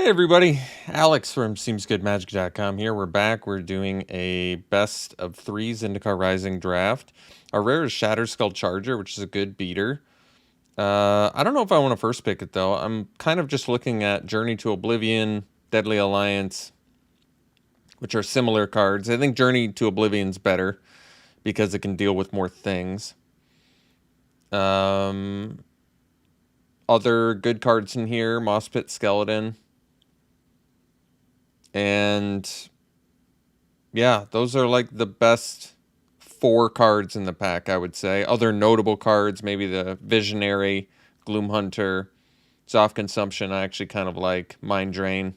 Hey everybody, Alex from SeemsGoodMagic.com here. We're back. We're doing a best of three Zendikar Rising draft. Our rare is Shatter Skull Charger, which is a good beater. I don't know if I want to first pick it though. I'm kind of just looking at Journey to Oblivion, Deadly Alliance, which are similar cards. I think Journey to Oblivion's better because it can deal with more things. Other good cards in here, Moss Pit Skeleton. And yeah, those are like the best four cards in the pack, I would say. Other notable cards, maybe the Visionary, Gloom Hunter, Soft Consumption. I actually kind of like Mind Drain.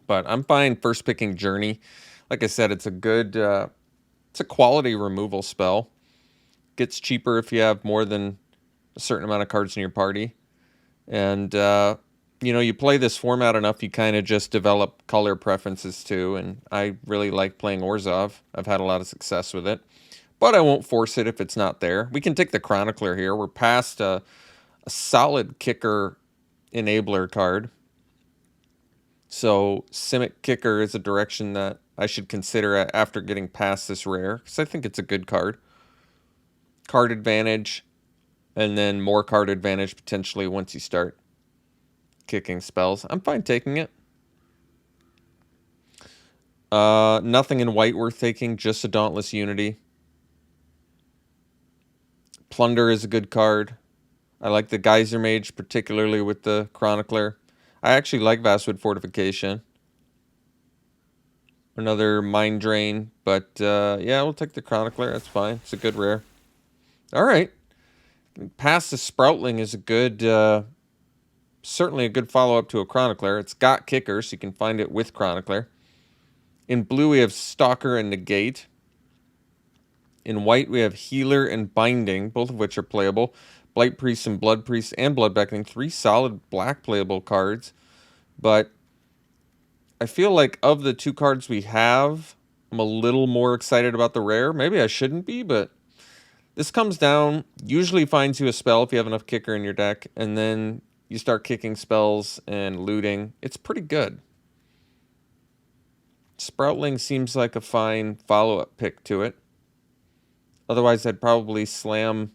But I'm fine first picking Journey. Like I said, it's a good, it's a quality removal spell. Gets cheaper if you have more than a certain amount of cards in your party. And, you play this format enough, you kind of just develop color preferences too. And I really like playing Orzhov. I've had a lot of success with it. But I won't force it if it's not there. We can take the Chronicler here. We're past a solid kicker enabler card. So Simic Kicker is a direction that I should consider after getting past this rare, because I think it's a good card. Card advantage, and then more card advantage potentially once you start kicking spells. I'm fine taking it. Nothing in white worth taking, just a Dauntless Unity. Plunder is a good card. I like the Geyser Mage, particularly with the Chronicler. I actually like Vastwood Fortification. Another Mind Drain, but yeah, we'll take the Chronicler. That's fine. It's a good rare. All right. Past the Sproutling is a good, certainly a good follow-up to a Chronicler. It's got Kicker, so you can find it with Chronicler. In blue, we have Stalker and Negate. In white, we have Healer and Binding, both of which are playable. Blight Priest and Blood Priest and Blood Beckoning, three solid black playable cards. But I feel like of the two cards we have, I'm a little more excited about the rare. Maybe I shouldn't be, but this comes down, usually finds you a spell if you have enough kicker in your deck, and then you start kicking spells and looting. It's pretty good. Sproutling seems like a fine follow-up pick to it. Otherwise, I'd probably slam...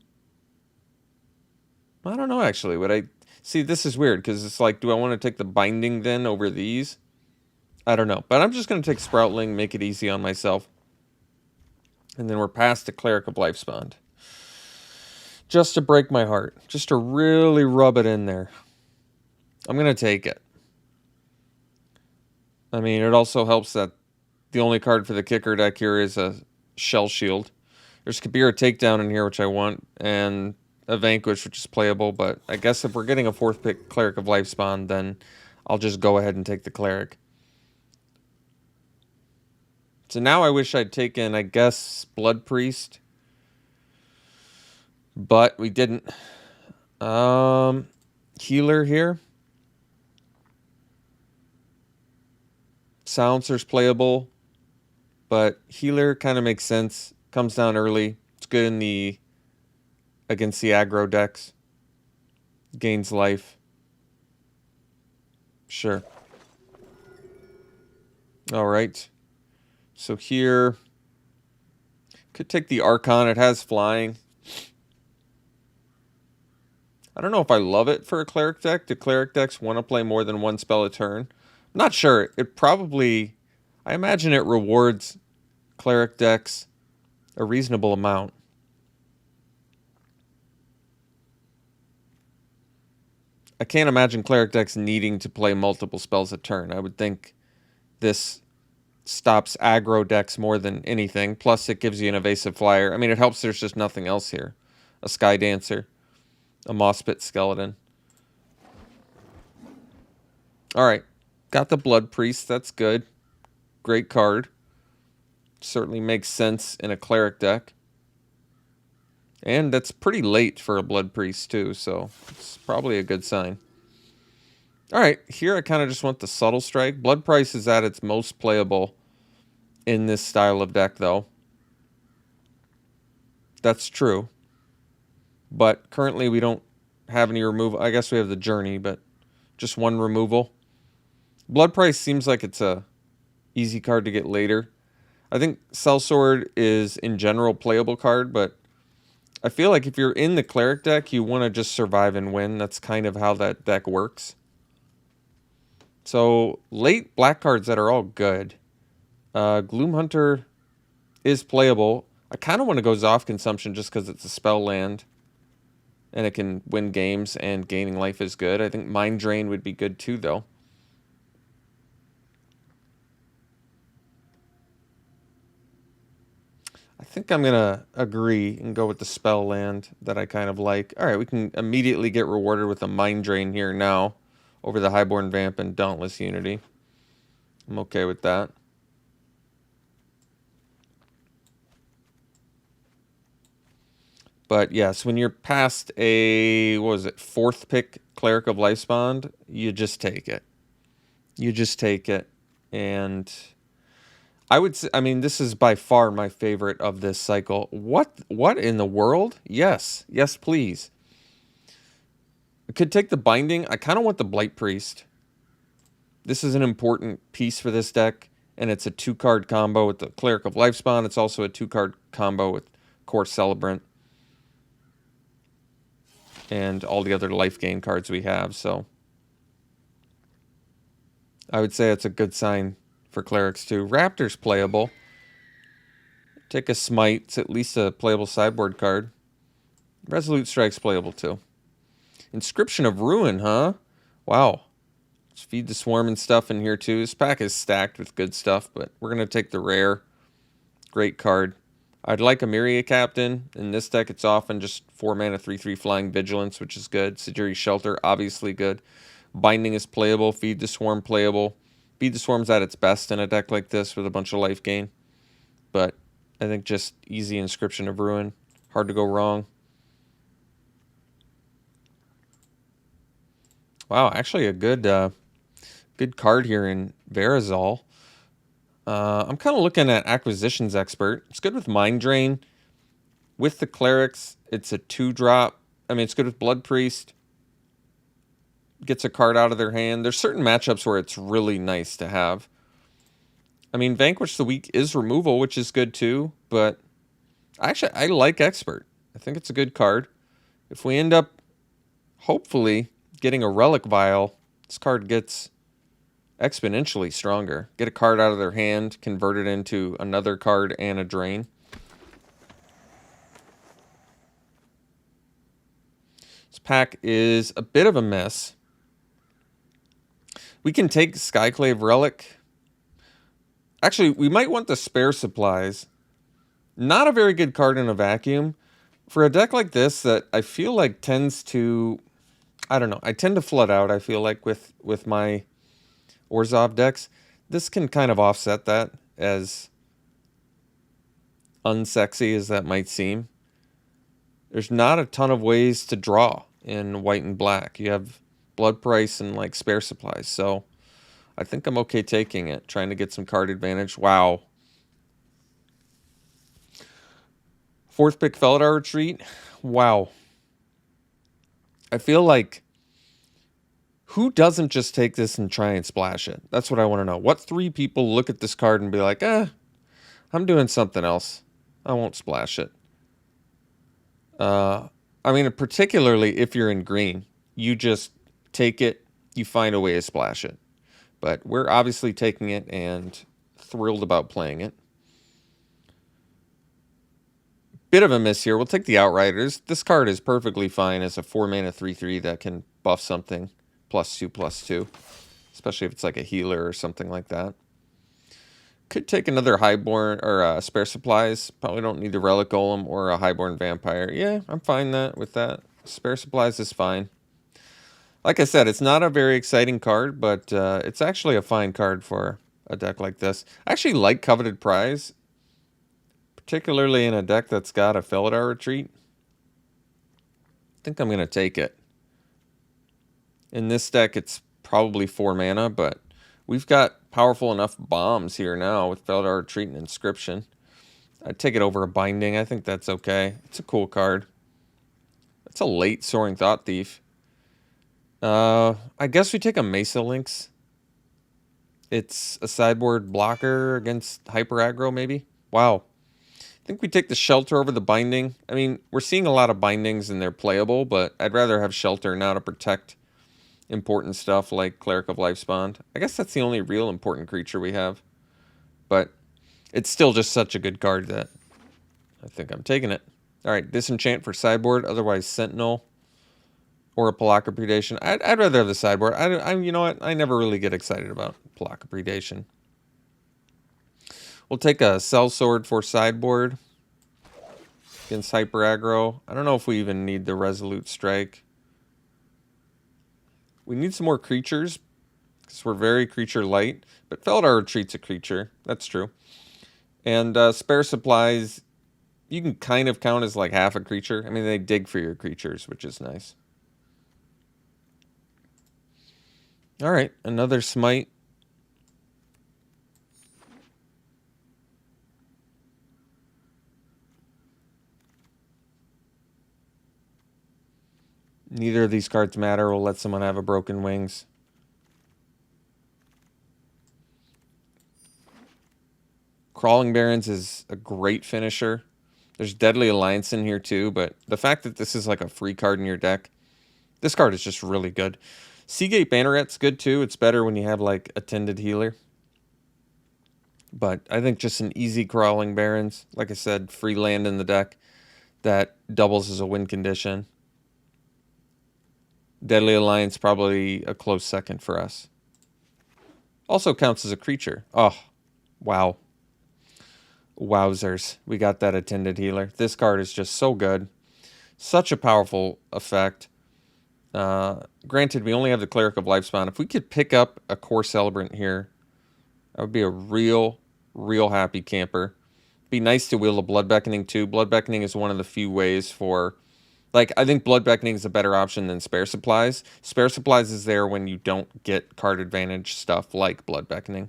I don't know, actually. Would I... See, this is weird, because it's like, do I want to take the Binding then over these? I don't know. But I'm just going to take Sproutling, make it easy on myself. And then we're past the Cleric of Lifespond. Just to break my heart. Just to really rub it in there. I'm going to take it. I mean, it also helps that the only card for the kicker deck here is a Shell Shield. There's Kabira Takedown in here, which I want, and a Vanquish, which is playable, but I guess if we're getting a fourth pick Cleric of Lifespawn, then I'll just go ahead and take the Cleric. So now I wish I'd taken, I guess, Blood Priest, but we didn't. Healer here. Silencer's playable, but Healer kind of makes sense. Comes down early. It's good in the against the aggro decks. Gains life. Sure. All right. So here, could take the Archon. It has flying. I don't know if I love it for a Cleric deck. Do Cleric decks want to play more than one spell a turn? I'm not sure. It probably, I imagine it rewards Cleric decks a reasonable amount. I can't imagine Cleric decks needing to play multiple spells a turn. I would think this stops aggro decks more than anything. Plus, it gives you an evasive flyer. I mean, it helps there's just nothing else here. A Sky Dancer. A Moss Pit Skeleton. Alright. Got the Blood Priest. That's good. Great card. Certainly makes sense in a Cleric deck. And that's pretty late for a Blood Priest, too, so it's probably a good sign. Alright, here I kind of just want the Subtle Strike. Blood Priest is at its most playable in this style of deck, though. That's true. But currently we don't have any removal. I guess we have the Journey, but just one removal. Blood Price seems like it's a easy card to get later. I think Sellsword is in general playable card, but I feel like if you're in the Cleric deck, you want to just survive and win. That's kind of how that deck works. So late black cards that are all good. Gloomhunter is playable. I kind of want to go Zoth Consumption just because it's a spell land. And it can win games and gaining life is good. I think Mind Drain would be good too, though. I think I'm going to agree and go with the spell land that I kind of like. All right, we can immediately get rewarded with a Mind Drain here now over the Highborn Vamp and Dauntless Unity. I'm okay with that. But yes, when you're past a, what was it, 4th pick Cleric of Lifespond, you just take it. You just take it. And I would say, I mean, this is by far my favorite of this cycle. What in the world? Yes. Yes, please. I could take the Binding. I kind of want the Blight Priest. This is an important piece for this deck, and it's a 2-card combo with the Cleric of Lifespawn. It's also a 2-card combo with Core Celebrant and all the other life gain cards we have. So I would say it's a good sign for Clerics too. Raptor's playable. Take a Smite. It's at least a playable sideboard card. Resolute Strike's playable too. Inscription of Ruin, huh? Wow. Let's feed the Swarm and stuff in here too. This pack is stacked with good stuff, but we're going to take the rare. Great card. I'd like a Myria Captain. In this deck, it's often just 4 mana, 3/3 Flying Vigilance, which is good. Sejiri Shelter, obviously good. Binding is playable. Feed the Swarm, playable. Feed the Swarm's at its best in a deck like this with a bunch of life gain. But I think just easy Inscription of Ruin. Hard to go wrong. Wow, actually a good good card here in Verazal. I'm kind of looking at Acquisitions Expert. It's good with Mind Drain. With the Clerics, it's a 2-drop. I mean, it's good with Blood Priest. Gets a card out of their hand. There's certain matchups where it's really nice to have. I mean, Vanquish the Weak is removal, which is good too. But actually, I like Expert. I think it's a good card. If we end up, hopefully, getting a Relic Vial, this card gets exponentially stronger. Get a card out of their hand, convert it into another card and a drain. This pack is a bit of a mess. We can take Skyclave Relic. Actually, we might want the Spare Supplies. Not a very good card in a vacuum. For a deck like this that I feel like tends to, I don't know, I tend to flood out, I feel like, with my Orzhov decks. This can kind of offset that, as unsexy as that might seem. There's not a ton of ways to draw in white and black. You have Blood Price and like Spare Supplies, so I think I'm okay taking it, trying to get some card advantage. Wow. 4th pick Felidar Retreat. Wow. I feel like, who doesn't just take this and try and splash it? That's what I want to know. What 3 people look at this card and be like, I'm doing something else. I won't splash it. I mean, particularly if you're in green, you just take it, you find a way to splash it. But we're obviously taking it and thrilled about playing it. Bit of a miss here. We'll take the Outriders. This card is perfectly fine as a 4 mana 3/3 that can buff something +2/+2, especially if it's like a healer or something like that. Could take another Highborn or Spare Supplies. Probably don't need the Relic Golem or a Highborn Vampire. Yeah, I'm fine with that. Spare Supplies is fine. Like I said, it's not a very exciting card, but it's actually a fine card for a deck like this. I actually like Coveted Prize, particularly in a deck that's got a Felidar Retreat. I think I'm going to take it. In this deck, it's probably 4 mana, but we've got powerful enough bombs here now with Felidar Retreat and Inscription. I'd take it over a Binding. I think that's okay. It's a cool card. It's a late Soaring Thought Thief. I guess we take a Mesa Lynx. It's a sideboard blocker against hyper aggro, maybe? Wow. I think we take the shelter over the binding. I mean, we're seeing a lot of bindings and they're playable, but I'd rather have shelter now to protect important stuff like Cleric of Lifespawn. I guess that's the only real important creature we have. But it's still just such a good card that I think I'm taking it. Alright, Disenchant for sideboard, otherwise Sentinel. Or a Palaka Predation. I'd rather have the sideboard. You know what? I never really get excited about Palaka Predation. We'll take a Sellsword for sideboard against Hyper Aggro. I don't know if we even need the Resolute Strike. We need some more creatures because we're very creature light. But Feldar Retreat's a creature. That's true. And Spare Supplies, you can kind of count as like half a creature. I mean, they dig for your creatures, which is nice. All right, another Smite. Neither of these cards matter. We'll let someone have a Broken Wings. Crawling Barrens is a great finisher. There's Deadly Alliance in here too, but the fact that this is like a free card in your deck, this card is just really good. Seagate Banneret's good too. It's better when you have like Attended Healer. But I think just an easy Crawling Barrens, like I said, free land in the deck that doubles as a win condition. Deadly Alliance probably a close second for us. Also counts as a creature. Oh, wow. Wowzers. We got that Attended Healer. This card is just so good. Such a powerful effect. Granted, we only have the Cleric of Lifespawn. If we could pick up a Core Celebrant here, that would be a real happy camper. Be nice to wheel a Blood Beckoning too. Blood Beckoning is one of the few ways for... Like, I think Blood Beckoning is a better option than Spare Supplies. Spare Supplies is there when you don't get card advantage stuff like Blood Beckoning.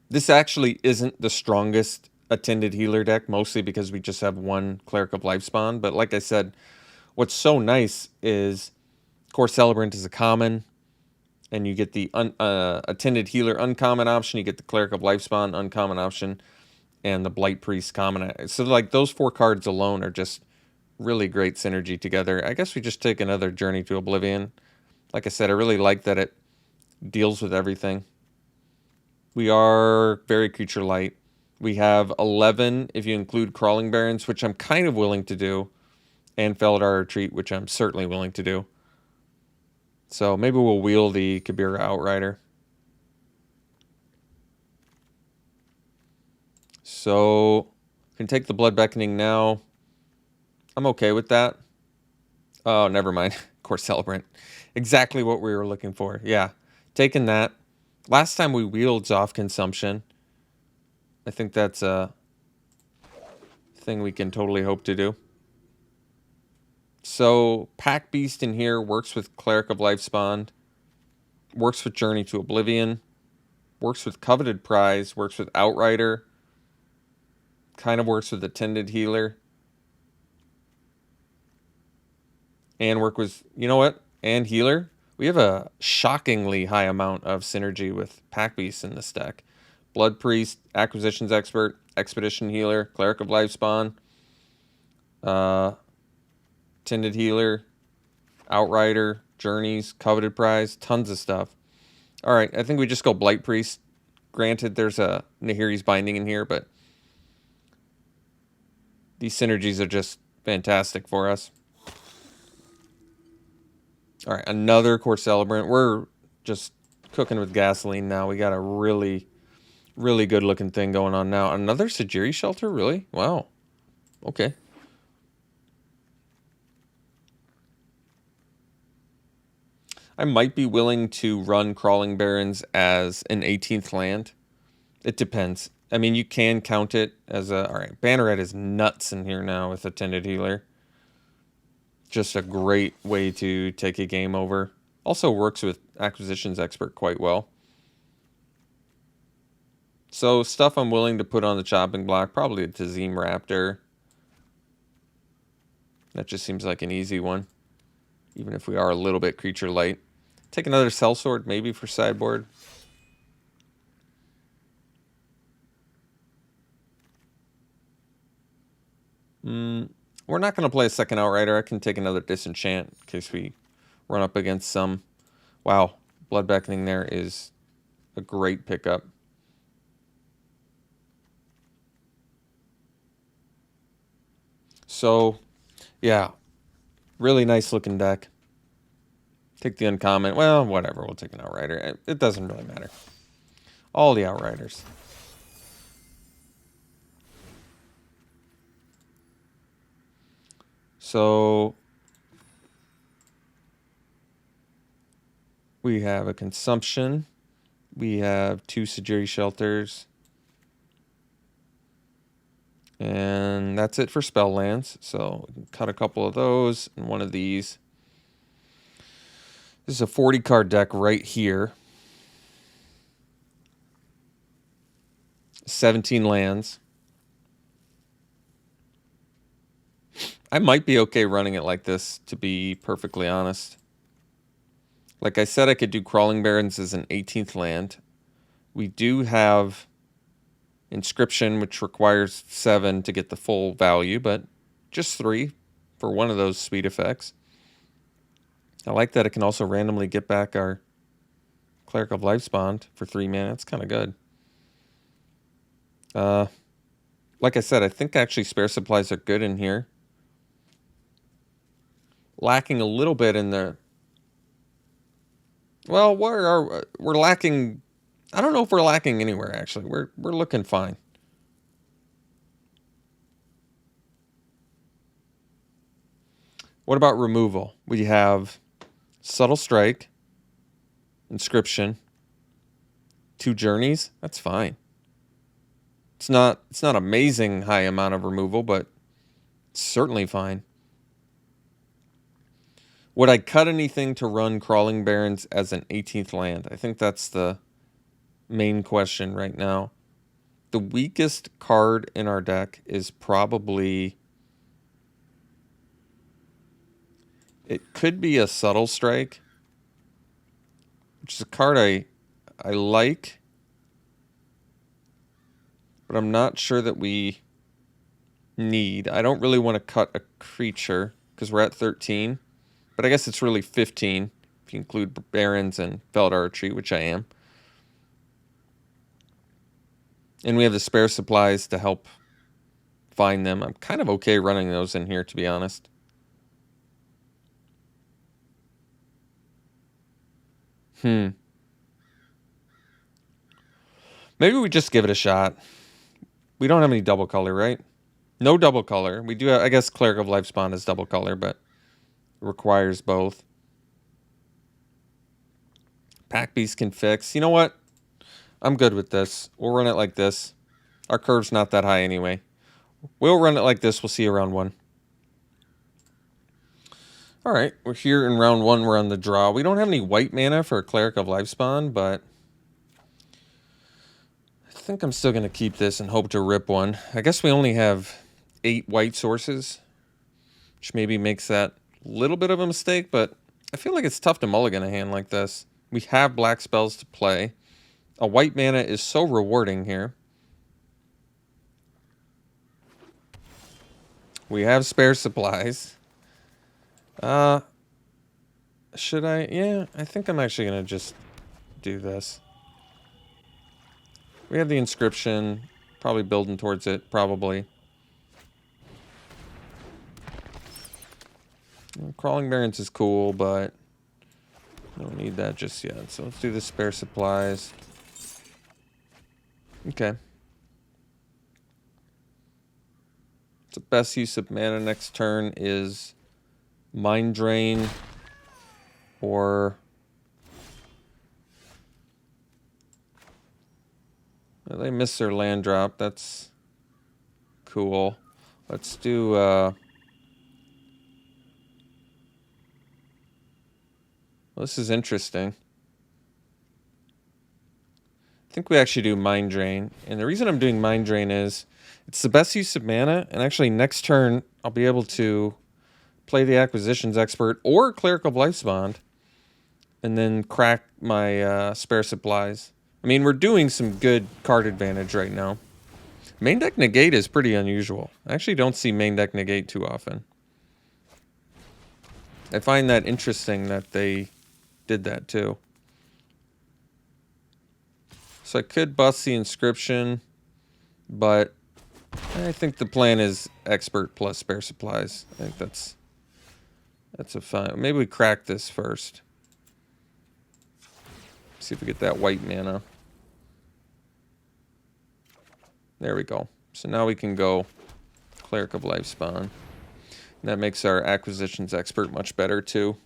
This actually isn't the strongest Attended Healer deck, mostly because we just have one Cleric of Lifespawn. But like I said, what's so nice is Core Celebrant is a common, and you get the Attended Healer uncommon option, you get the Cleric of Lifespawn uncommon option, and the Blight Priest common. So like those four cards alone are just really great synergy together. I guess we just take another Journey to Oblivion. Like I said, I really like that it deals with everything. We are very creature light. We have 11 if you include Crawling Barrens, which I'm kind of willing to do, and Feldar Retreat, which I'm certainly willing to do. So maybe we'll wheel the Kabira Outrider. So can take the Blood Beckoning now. I'm okay with that. Oh, never mind. Core Celebrant. Exactly what we were looking for. Yeah, taking that. Last time we wheeled Zoff Consumption. I think that's a thing we can totally hope to do. So Pack Beast in here works with Cleric of Lifespawn, works with Journey to Oblivion, works with Coveted Prize, works with Outrider, kind of works with Attended Healer, and work with, you know what, and Healer. We have a shockingly high amount of synergy with Pack Beast in this deck. Blood Priest, Acquisitions Expert, Expedition Healer, Cleric of Lifespawn, Attended Healer, Outrider, Journeys, Coveted Prize, tons of stuff. All right, I think we just go Blight Priest. Granted, there's a Nahiri's Binding in here, but these synergies are just fantastic for us. All right, another Core Celebrant. We're just cooking with gasoline now. We got a really good looking thing going on now. Another Sajiri Shelter? Really? Wow. Okay. I might be willing to run Crawling Barrens as an 18th land. It depends. I mean, you can count it as a... All right, Banneret is nuts in here now with Attended Healer. Just a great way to take a game over. Also works with Acquisitions Expert quite well. So stuff I'm willing to put on the chopping block, probably a Tazim Raptor. That just seems like an easy one. even if we are a little bit creature light. Take another Sellsword maybe for sideboard. We're not going to play a second Outrider. I can take another Disenchant in case we run up against some. Wow, Blood Beckoning there is a great pickup. So, yeah, really nice looking deck. Take the uncommon. Well, whatever. We'll take an Outrider. It doesn't really matter. All the Outriders. So we have a Consumption. We have 2 Sajiri Shelters. And that's it for spell lands. So we can cut a couple of those and one of these. This is a 40 card deck right here. 17 lands. I might be okay running it like this, to be perfectly honest. Like I said, I could do Crawling Barrens as an 18th land. We do have Inscription, which requires 7 to get the full value, but just 3 for one of those sweet effects. I like that it can also randomly get back our Cleric of Lifespawn for 3 mana. It's kind of good. Like I said, I think actually Spare Supplies are good in here. Lacking a little bit in the... Well, we're lacking... I don't know if we're lacking anywhere, actually. We're looking fine. What about removal? We have Subtle Strike, Inscription, 2 Journeys. That's fine. It's not amazing high amount of removal, but it's certainly fine. Would I cut anything to run Crawling Barrens as an 18th land? I think that's the main question right now. The weakest card in our deck is probably... It could be a Subtle Strike, which is a card I like, but I'm not sure that we need. I don't really want to cut a creature because we're at 13. But I guess it's really 15 if you include Barrens and Felt Archery, which I am. And we have the Spare Supplies to help find them. I'm kind of okay running those in here, to be honest. Maybe we just give it a shot. We don't have any double color, right? No double color. We do have, I guess Cleric of Lifespawn is double color, but requires both. Pack Beast can fix. You know what? I'm good with this. We'll run it like this. Our curve's not that high anyway. We'll run it like this. We'll see you round 1. All right, we're here in round 1. We're on the draw. We don't have any white mana for a Cleric of Lifespawn, but I think I'm still going to keep this and hope to rip one. I guess we only have 8 white sources, which maybe makes that a little bit of a mistake, but I feel like it's tough to mulligan a hand like this. We have black spells to play. A white mana is so rewarding here. We have Spare Supplies. Should I? Yeah, I think I'm actually going to just do this. We have the Inscription. Probably building towards it, probably. Crawling Barrens is cool, but I don't need that just yet. So let's do the Spare Supplies. Okay. The best use of mana next turn is Mind Drain or... Well, they missed their land drop. That's cool. Let's do... Well, this is interesting. I think we actually do Mind Drain. And the reason I'm doing Mind Drain is it's the best use of mana. And actually next turn, I'll be able to play the Acquisitions Expert or Cleric of Life's Bond, and then crack my spare supplies. I mean, we're doing some good card advantage right now. Main deck negate is pretty unusual. I actually don't see main deck negate too often. I find that interesting that they did that too. So I could bust the Inscription, but I think the plan is Expert plus spare supplies. I think that's a fine. Maybe we crack this first. See if we get that white mana. There we go. So now we can go Cleric of Lifespawn. And that makes our Acquisitions Expert much better too.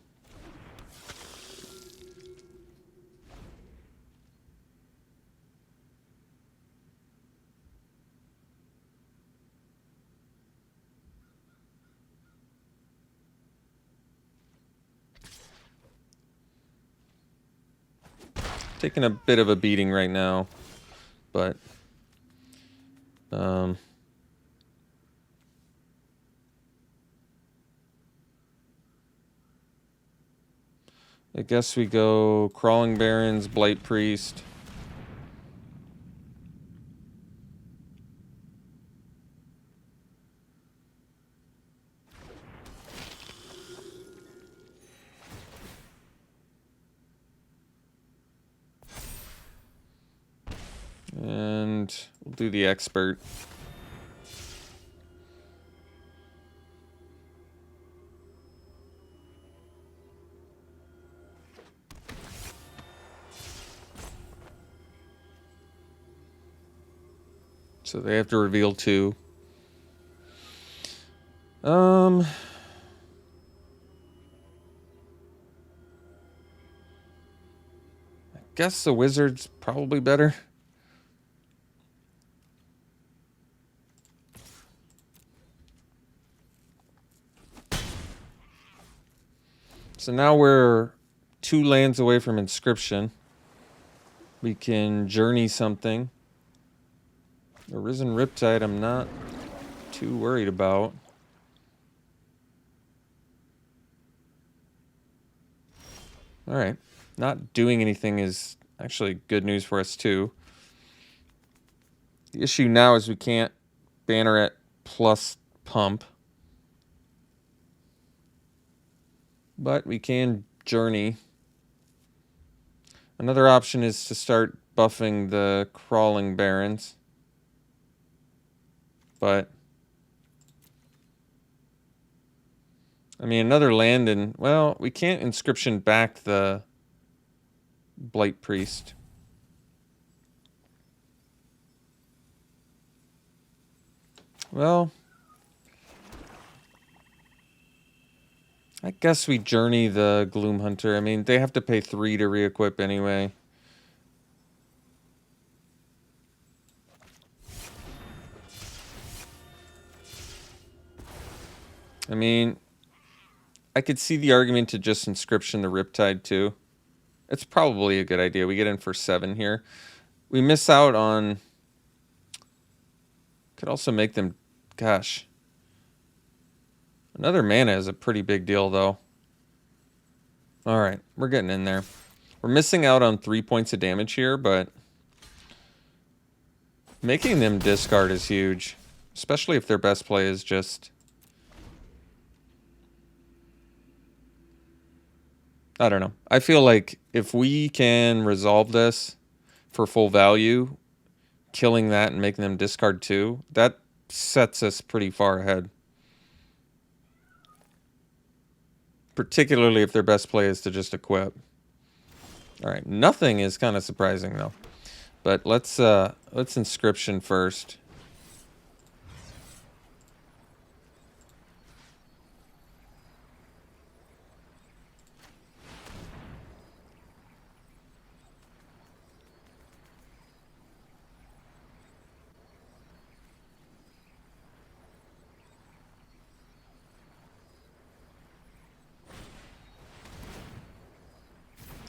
Taking a bit of a beating right now, but I guess we go Crawling Barrens, Blight Priest. And we'll do the Expert. So they have to reveal 2. I guess the Wizard's probably better. So now we're 2 lands away from Inscription. We can journey something. Arisen Riptide, I'm not too worried about. Alright. Not doing anything is actually good news for us too. The issue now is we can't banner at plus pump. But we can journey. Another option is to start buffing the Crawling Barrens. But I mean, another land and, well, we can't Inscription back the Blight Priest. Well, I guess we journey the Gloom Hunter. I mean, they have to pay 3 to re-equip anyway. I mean, I could see the argument to just Inscription the Riptide too. It's probably a good idea. We get in for 7 here. We miss out on... Could also make them... Gosh. Another mana is a pretty big deal, though. Alright, we're getting in there. We're missing out on 3 points of damage here, but... Making them discard is huge. Especially if their best play is just... I don't know. I feel like if we can resolve this for full value, killing that and making them discard 2, that sets us pretty far ahead. Particularly if their best play is to just equip. Alright, nothing is kind of surprising though. But let's Inscription first.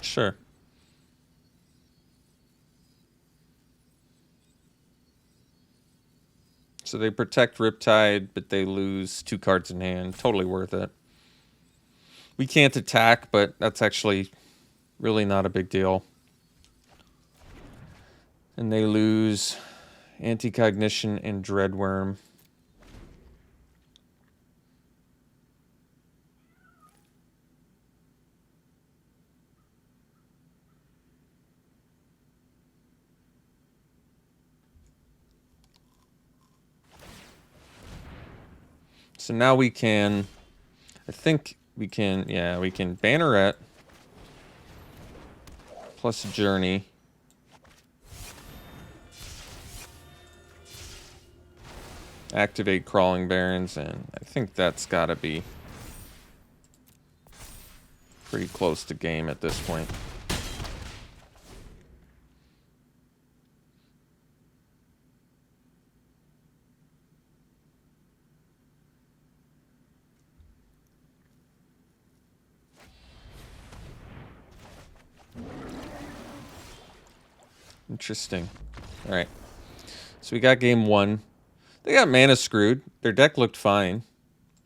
Sure. So they protect Riptide, but they lose 2 cards in hand. Totally worth it. We can't attack, but that's actually really not a big deal. And they lose Anti-Cognition and Dreadworm. So now we can, I think we can, yeah, we can Banneret plus Journey. Activate Crawling Barrens, and I think that's got to be pretty close to game at this point. Interesting. All right. So we got game one. They got mana screwed. Their deck looked fine.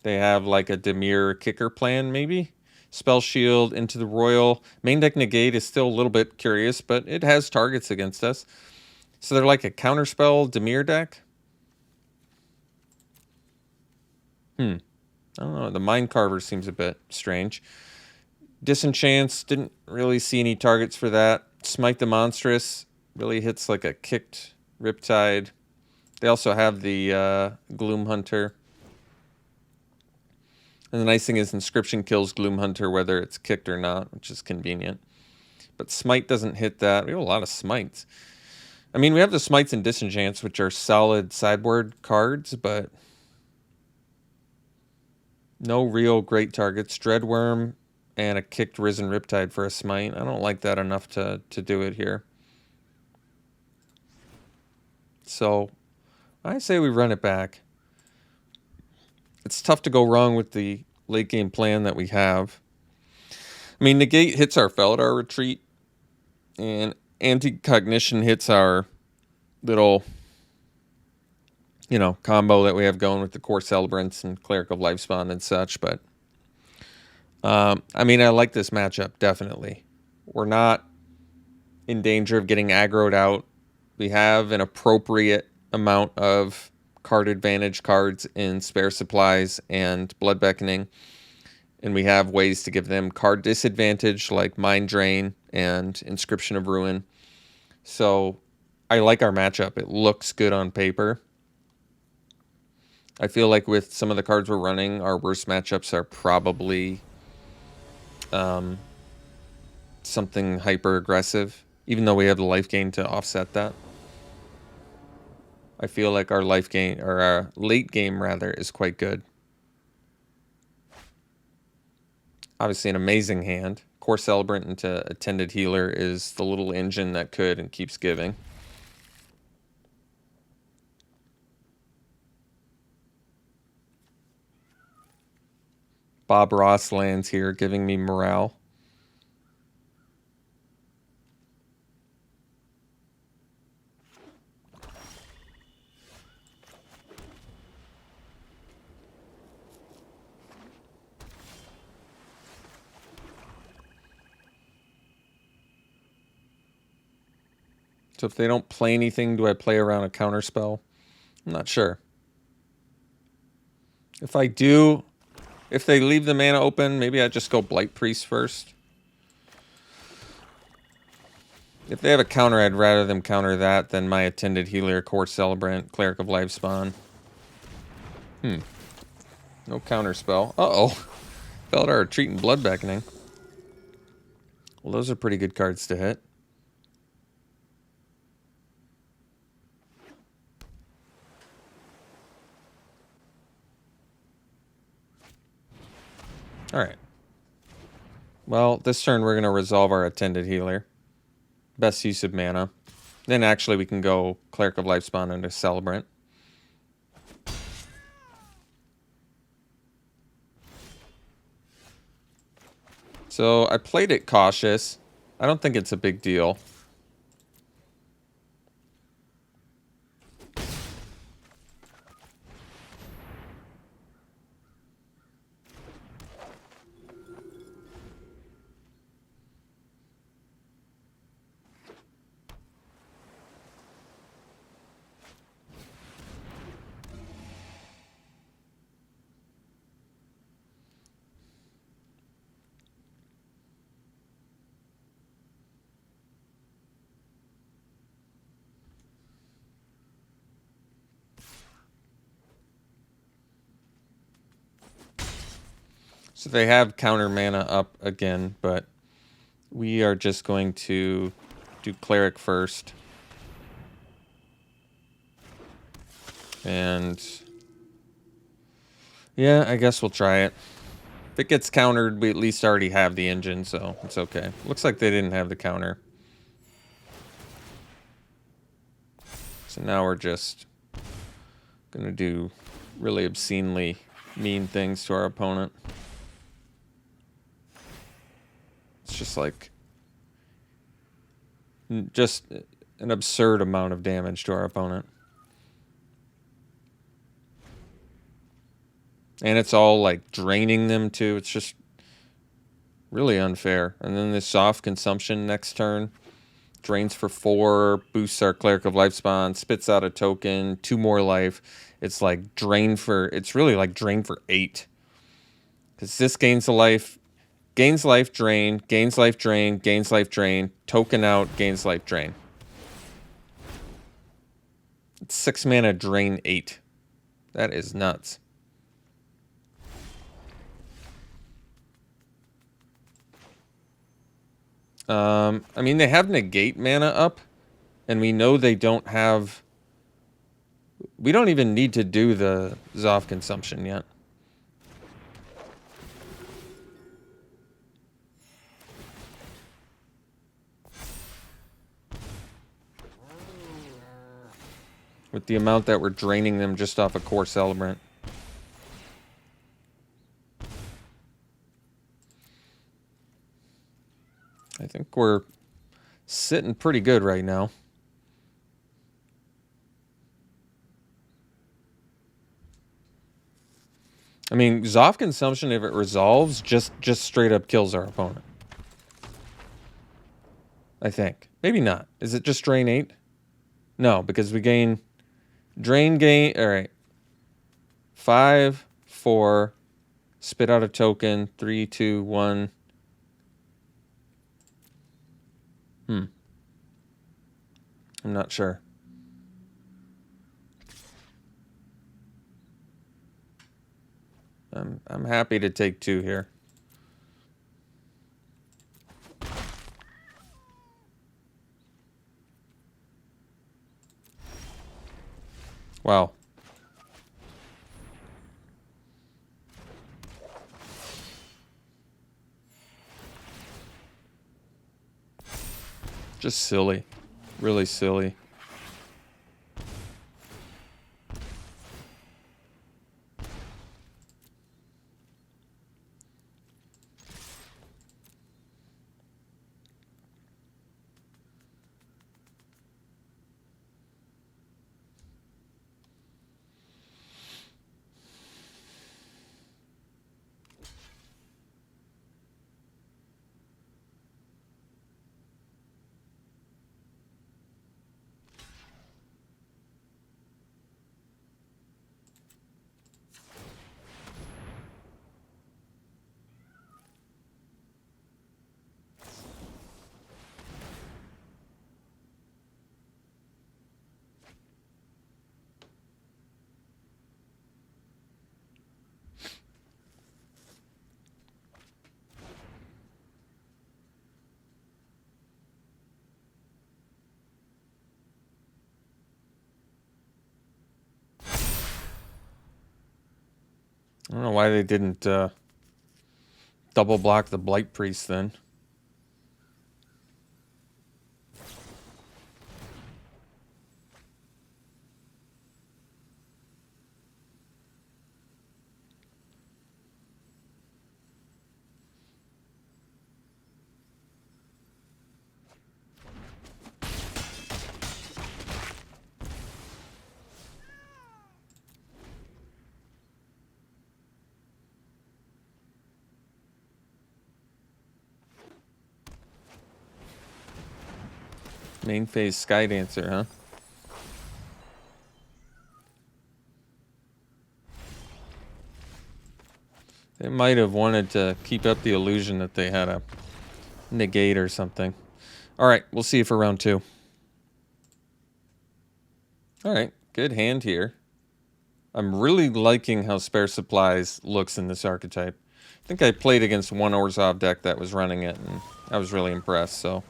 They have like a Dimir kicker plan, maybe? Spell Shield into the Royal. Main deck Negate is still a little bit curious, but it has targets against us. So they're like a counterspell Dimir deck? I don't know. The Mind Carver seems a bit strange. Disenchants, didn't really see any targets for that. Smite the Monstrous really hits like a kicked Riptide. They also have the Gloom Hunter. And the nice thing is Inscription kills Gloom Hunter whether it's kicked or not, which is convenient. But Smite doesn't hit that. We have a lot of Smites. I mean, we have the Smites and Disenchants, which are solid sideboard cards, but no real great targets. Dreadworm and a kicked Risen Riptide for a Smite. I don't like that enough to do it here. So I say we run it back. It's tough to go wrong with the late game plan that we have. I mean, Negate hits our Felidar Retreat, and Anti-Cognition hits our little, combo that we have going with the Core Celebrants and Cleric of Lifespawn and such. But, I mean, I like this matchup, definitely. We're not in danger of getting aggroed out. We have an appropriate amount of card advantage cards in Spare Supplies and Blood Beckoning. And we have ways to give them card disadvantage like Mind Drain and Inscription of Ruin. So I like our matchup. It looks good on paper. I feel like with some of the cards we're running, our worst matchups are probably something hyper aggressive, even though we have the life gain to offset that. I feel like our life gain, or our late game rather, is quite good. Obviously an amazing hand. Core Celebrant into Attended Healer is the little engine that could and keeps giving. Bob Ross lands here, giving me morale. So if they don't play anything, do I play around a counterspell? I'm not sure. If I do, if they leave the mana open, maybe I just go Blight Priest first. If they have a counter, I'd rather them counter that than my Attended Healer, Core Celebrant, Cleric of Lifespawn. No counter spell. Uh-oh. Felidar Retreat and Blood Beckoning. Well, those are pretty good cards to hit. All right. Well, this turn we're going to resolve our Attended Healer. Best use of mana. Then actually we can go Cleric of Lifespawn into Celebrant. So I played it cautious. I don't think it's a big deal. So they have counter mana up again, but we are just going to do Cleric first. And yeah, I guess we'll try it. If it gets countered, we at least already have the engine, so it's okay. Looks like they didn't have the counter. So now we're just gonna do really obscenely mean things to our opponent. It's just like just an absurd amount of damage to our opponent. And it's all like draining them too. It's just really unfair. And then this soft consumption next turn. Drains for 4, boosts our Cleric of Lifespawn, spits out a token, 2 more life. It's like drain for, it's really like drain for 8. Because this gains a life, gains life drain, gains life drain, gains life drain, token out, gains life drain. It's 6 mana drain 8. That is nuts. I mean, they have negate mana up, and we know they don't have... We don't even need to do the Zoff consumption yet. With the amount that we're draining them just off a core celebrant. I think we're sitting pretty good right now. I mean, Zoff consumption, if it resolves, just straight up kills our opponent. I think. Maybe not. Is it just drain 8? No, because we gain... Drain gain... Alright. 5, 4... Spit out a token. 3, 2, 1... I'm not sure. I'm happy to take 2 here. Wow. Just silly. Really silly. I don't know why they didn't double block the Blight Priest then. Main phase Sky Dancer, huh? They might have wanted to keep up the illusion that they had a negate or something. Alright, we'll see you for round 2. Alright, good hand here. I'm really liking how Spare Supplies looks in this archetype. I think I played against one Orzhov deck that was running it, and I was really impressed. So,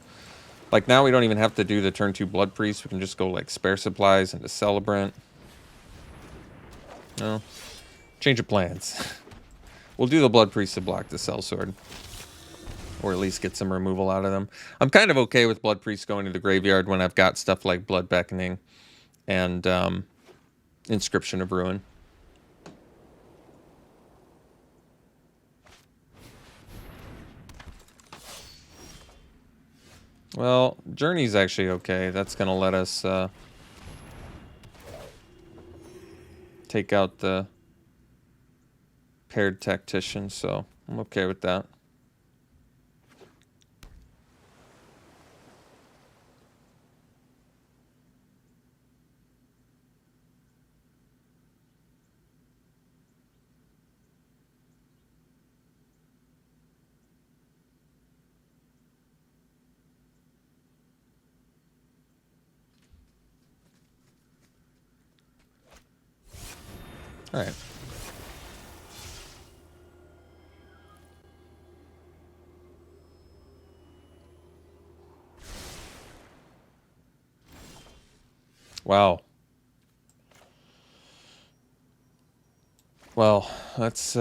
like, now we don't even have to do the turn 2 Blood Priest. We can just go, like, Spare Supplies into Celebrant. No. Change of plans. We'll do the Blood Priest to block the Sellsword. Or at least get some removal out of them. I'm kind of okay with Blood Priest going to the graveyard when I've got stuff like Blood Beckoning and Inscription of Ruin. Well, Journey's actually okay. That's going to let us take out the paired Tactician, so I'm okay with that. All right. Wow. Well, let's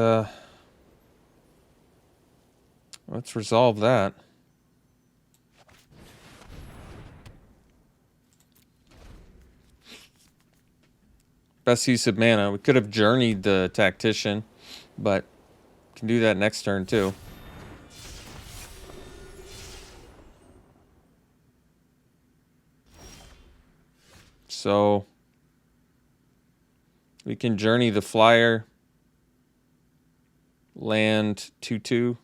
resolve that. Best use of mana. We could have journeyed the Tactician, but can do that next turn too. So we can journey the Flyer, land 2/2.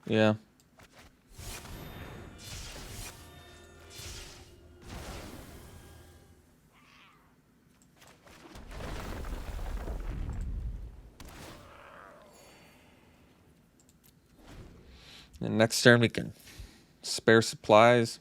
Yeah. And next turn we can spare supplies.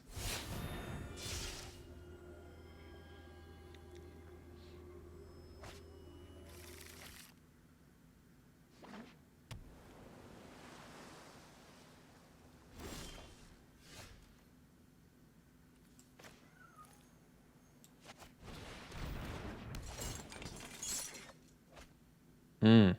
Hmm.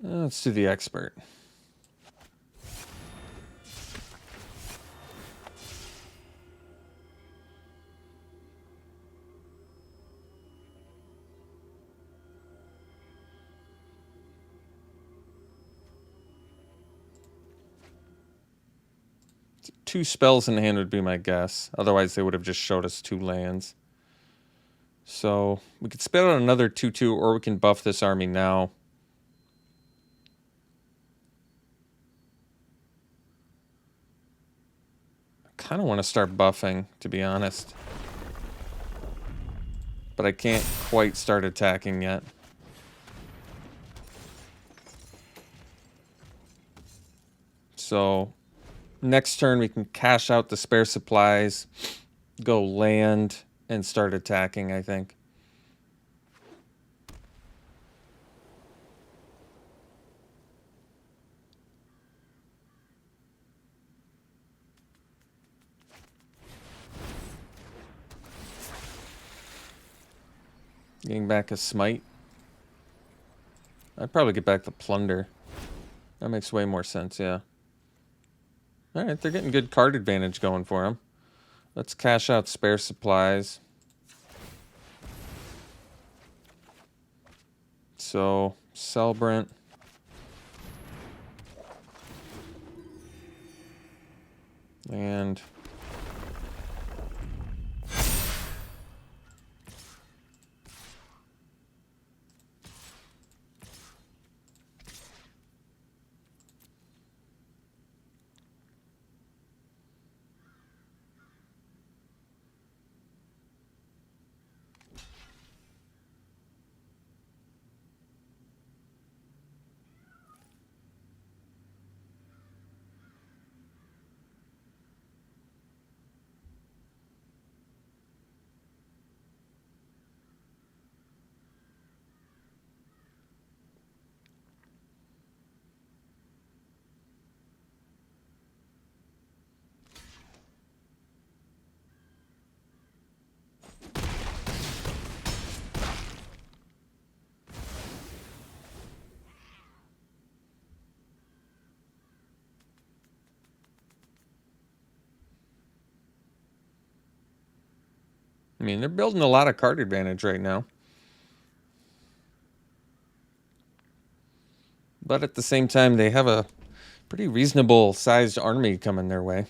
Let's do the expert. Two spells in hand would be my guess. Otherwise, they would have just showed us 2 lands. So we could spell out another 2/2, or we can buff this army now. I kind of want to start buffing, to be honest. But I can't quite start attacking yet. So next turn we can cash out the spare supplies, go land, and start attacking, I think. Getting back a smite. I'd probably get back the plunder. That makes way more sense, yeah. Alright, they're getting good card advantage going for them. Let's cash out spare supplies. So, Celebrant. And I mean, they're building a lot of card advantage right now. But at the same time, they have a pretty reasonable sized army coming their way.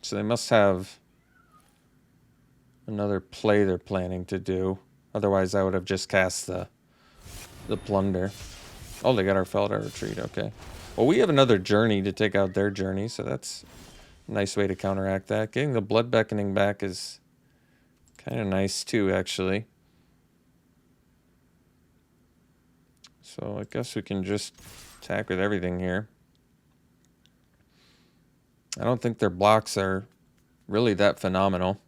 So they must have another play they're planning to do. Otherwise, I would have just cast the plunder. Oh, they got our Feldar retreat. Okay. Well, we have another journey to take out their journey, so that's a nice way to counteract that. Getting the Blood Beckoning back is kind of nice too, actually. So I guess we can just attack with everything here. I don't think their blocks are really that phenomenal.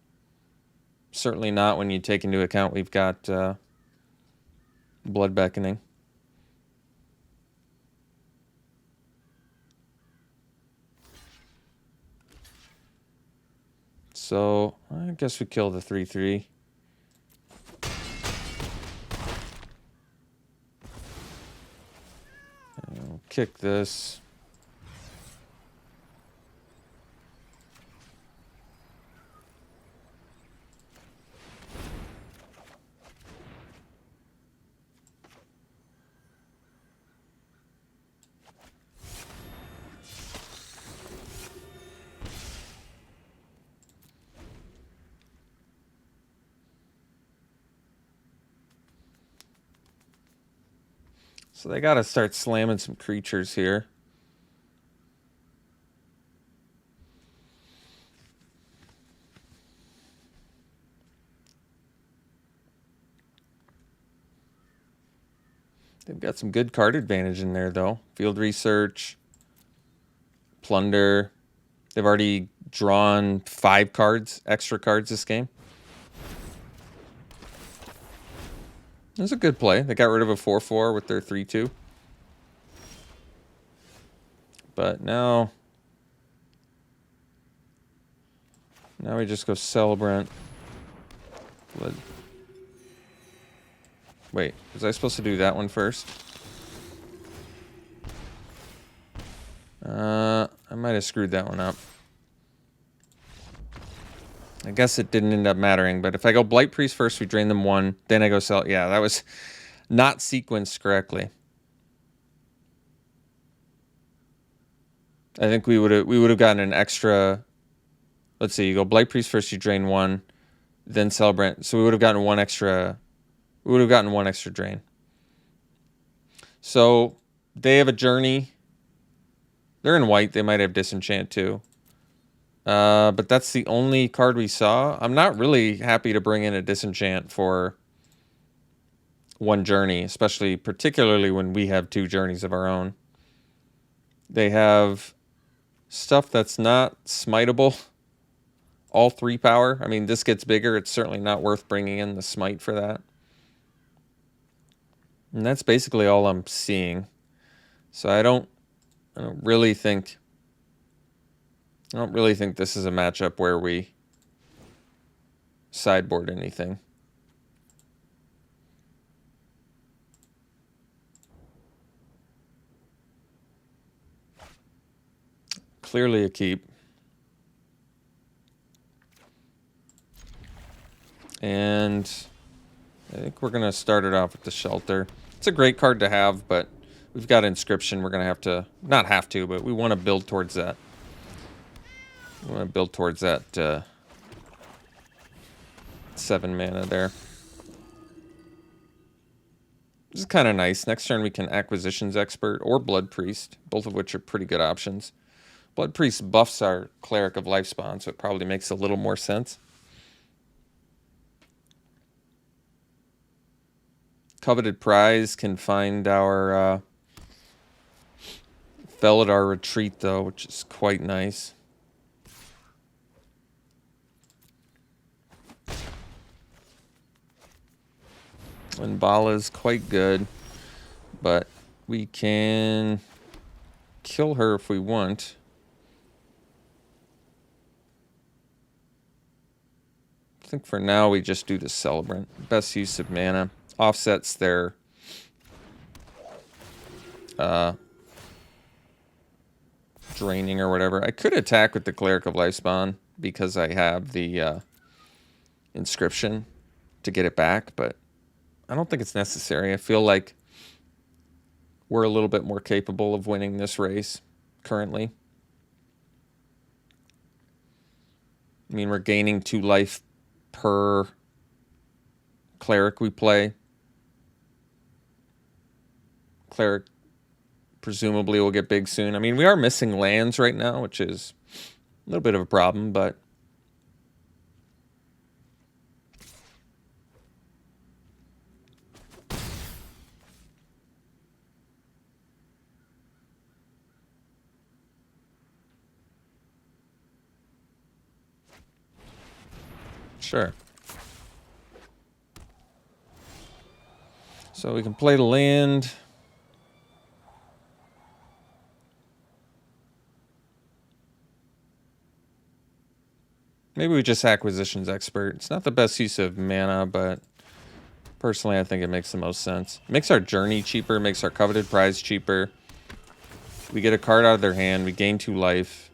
Certainly not when you take into account we've got Blood Beckoning. So I guess we kill the 3/3. I'll kick this. So they got to start slamming some creatures here. They've got some good card advantage in there, though. Field research, plunder. They've already drawn 5 cards, extra cards this game. That's a good play. They got rid of a 4/4 with their 3/2. But now we just go Celebrant. Wait, was I supposed to do that one first? I might have screwed that one up. I guess it didn't end up mattering, but if I go Blight Priest first, we drain them 1, then I go sell. Yeah, that was not sequenced correctly. I think we would have gotten an extra. Let's see, you go Blight Priest first, you drain 1, then Celebrant. So we would have gotten one extra. We would have gotten 1 extra drain. So they have a journey. They're in white. They might have Disenchant too. But that's the only card we saw. I'm not really happy to bring in a Disenchant for 1 journey, particularly when we have 2 journeys of our own. They have stuff that's not smiteable. All 3 power. I mean, this gets bigger. It's certainly not worth bringing in the smite for that. And that's basically all I'm seeing. So I don't really think this is a matchup where we sideboard anything. Clearly a keep. And I think we're going to start it off with the Shelter. It's a great card to have, but we've got Inscription. We're going to have to, not have to, but we want to build towards that. We want to build towards that 7 mana there. This is kind of nice. Next turn we can Acquisitions Expert or Blood Priest, both of which are pretty good options. Blood Priest buffs our Cleric of Lifespawn, so it probably makes a little more sense. Coveted Prize can find our Felidar Retreat, though, which is quite nice. And Bala is quite good, but we can kill her if we want. I think for now we just do the Celebrant. Best use of mana. Offsets their draining or whatever. I could attack with the Cleric of Lifespawn because I have the inscription to get it back, but I don't think it's necessary. I feel like we're a little bit more capable of winning this race currently. I mean, we're gaining 2 life per cleric we play. Cleric presumably will get big soon. I mean, we are missing lands right now, which is a little bit of a problem, but sure. So we can play the land. Maybe we just Acquisitions Expert. It's not the best use of mana, but personally I think it makes the most sense. It makes our journey cheaper, makes our coveted prize cheaper. We get a card out of their hand, we gain 2 life.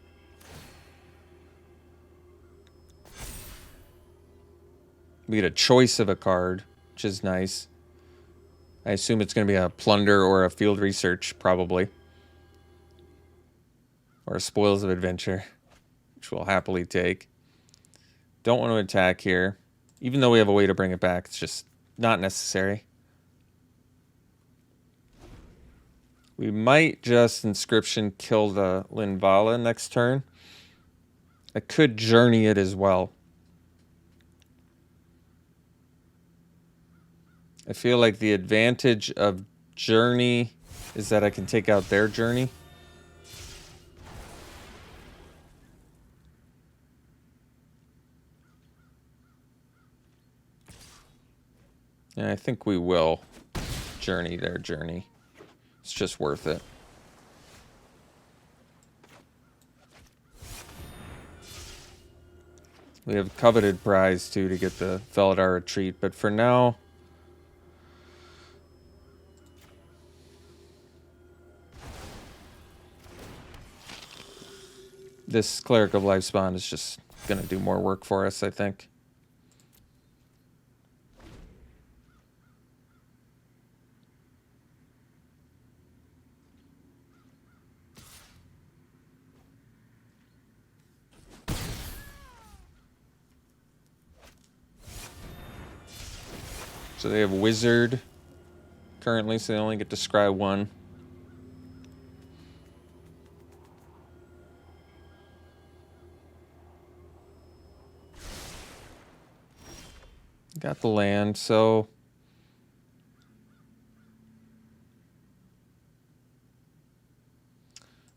We get a choice of a card, which is nice. I assume it's going to be a Plunder or a Field Research, probably. Or a Spoils of Adventure, which we'll happily take. Don't want to attack here. Even though we have a way to bring it back, it's just not necessary. We might just Inscription kill the Linvala next turn. I could Journey it as well. I feel like the advantage of Journey is that I can take out their Journey. And I think we will Journey their Journey. It's just worth it. We have coveted prize too to get the Felidar Retreat, but for now, this Cleric of Lifespawn is just going to do more work for us, I think. So they have Wizard currently, so they only get to scry 1. Got the land, so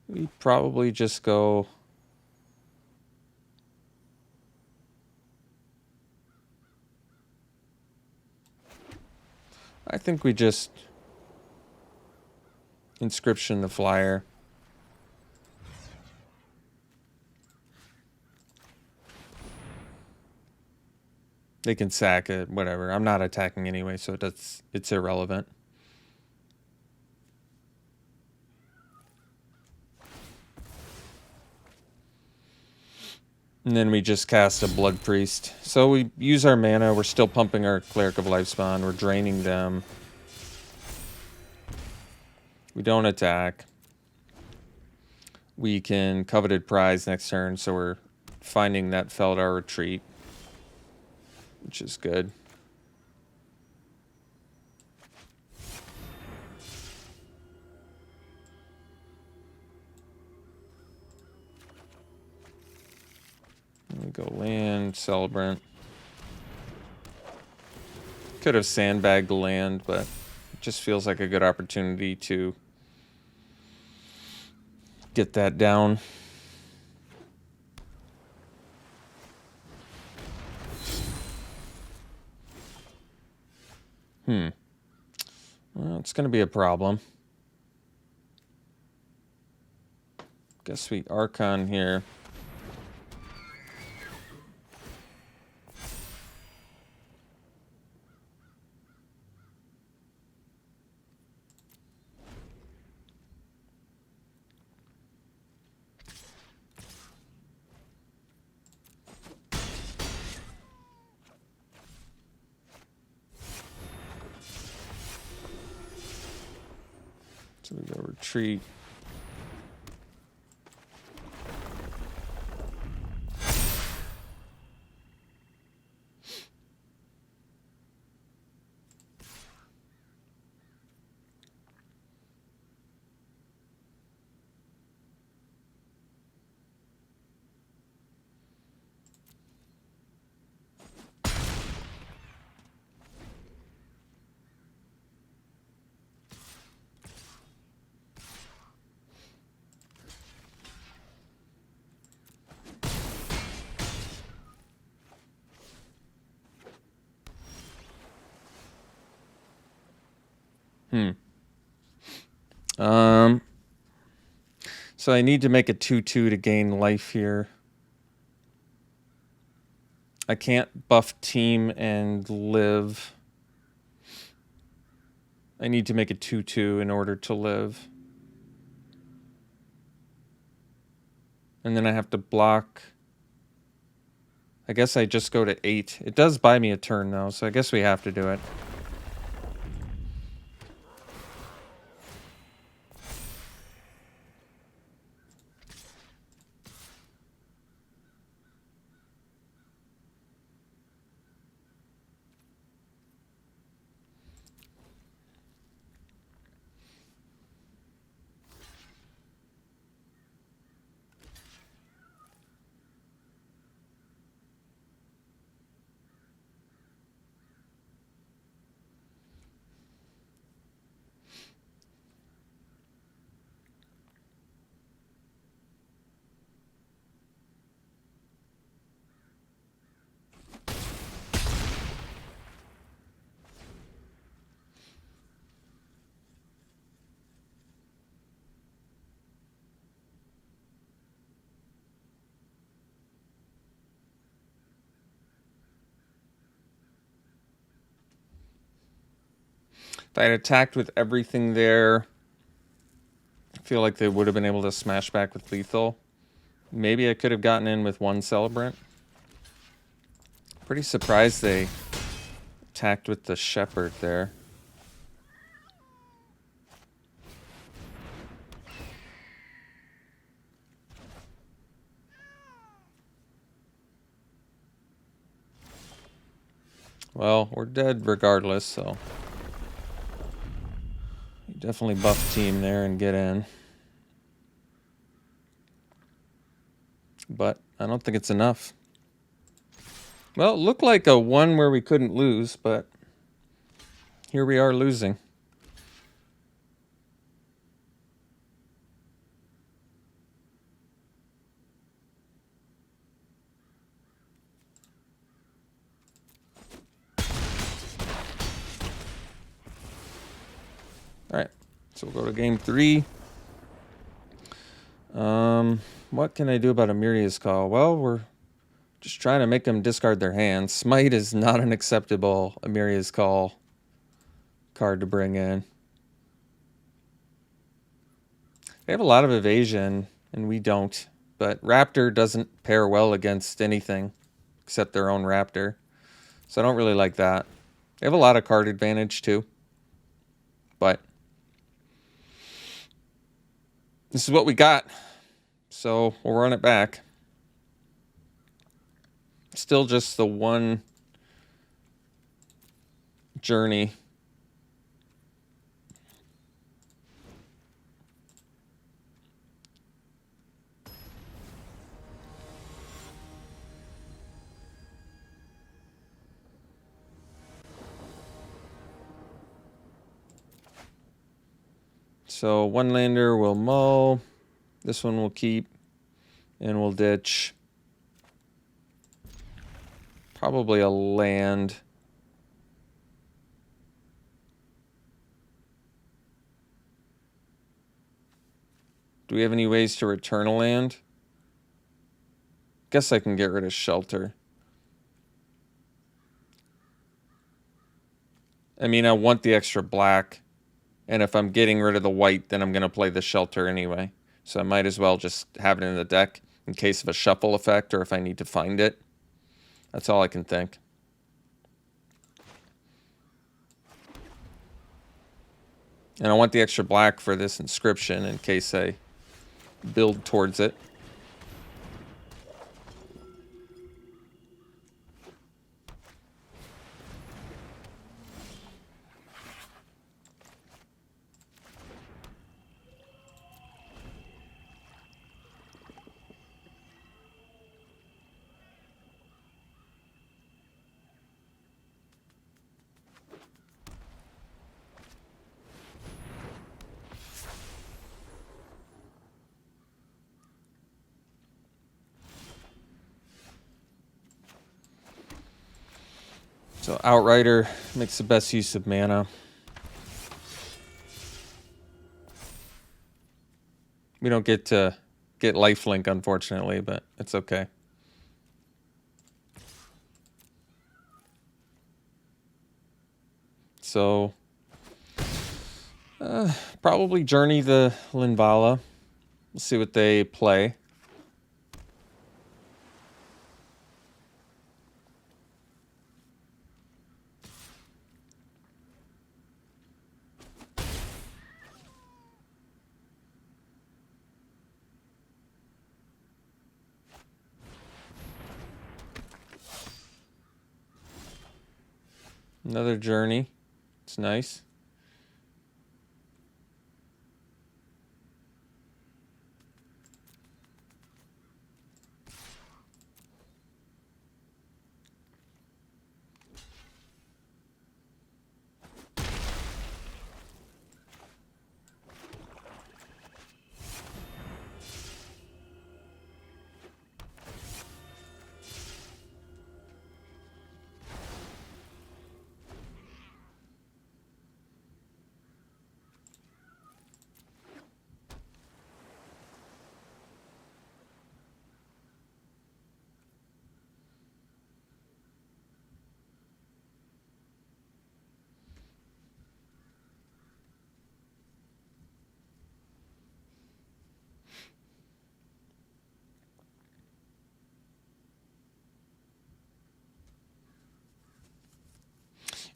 we probably just go I think we just Inscription the Flyer. They can sack it, whatever. I'm not attacking anyway, so it's irrelevant. And then we just cast a Blood Priest. So we use our mana. We're still pumping our Cleric of Lifespawn. We're draining them. We don't attack. We can Coveted Prize next turn, so we're finding that Felidar Retreat, which is good. We go land, Celebrant. Could have sandbagged the land, but it just feels like a good opportunity to get that down. Well, it's going to be a problem. Guess we Archon here. So we go retreat. So I need to make a 2/2 to gain life here. I can't buff team and live. I need to make a 2/2 in order to live. And then I have to block. I guess I just go to 8. It does buy me a turn, though, so I guess we have to do it. If I had attacked with everything there, I feel like they would have been able to smash back with lethal. Maybe I could have gotten in with 1 Celebrant. Pretty surprised they attacked with the Shepherd there. Well, we're dead regardless, so you definitely buff team there and get in. But I don't think it's enough. Well, it looked like a 1 where we couldn't lose, but here we are losing. Alright, so we'll go to game 3. What can I do about Amiria's Call? Well, we're just trying to make them discard their hands. Smite is not an acceptable Amiria's Call card to bring in. They have a lot of evasion, and we don't. But Raptor doesn't pair well against anything except their own Raptor. So I don't really like that. They have a lot of card advantage, too. But this is what we got. So we'll run it back. Still just the 1 journey. So 1 lander will mow. This one will keep. And we'll ditch. Probably a land. Do we have any ways to return a land? Guess I can get rid of shelter. I mean, I want the extra black. And if I'm getting rid of the white, then I'm going to play the shelter anyway. So I might as well just have it in the deck in case of a shuffle effect or if I need to find it. That's all I can think. And I want the extra black for this inscription in case I build towards it. So Outrider makes the best use of mana. We don't get to get lifelink, unfortunately, but it's okay. So probably Journey the Linvala. We'll see what they play. Another Journey. It's nice.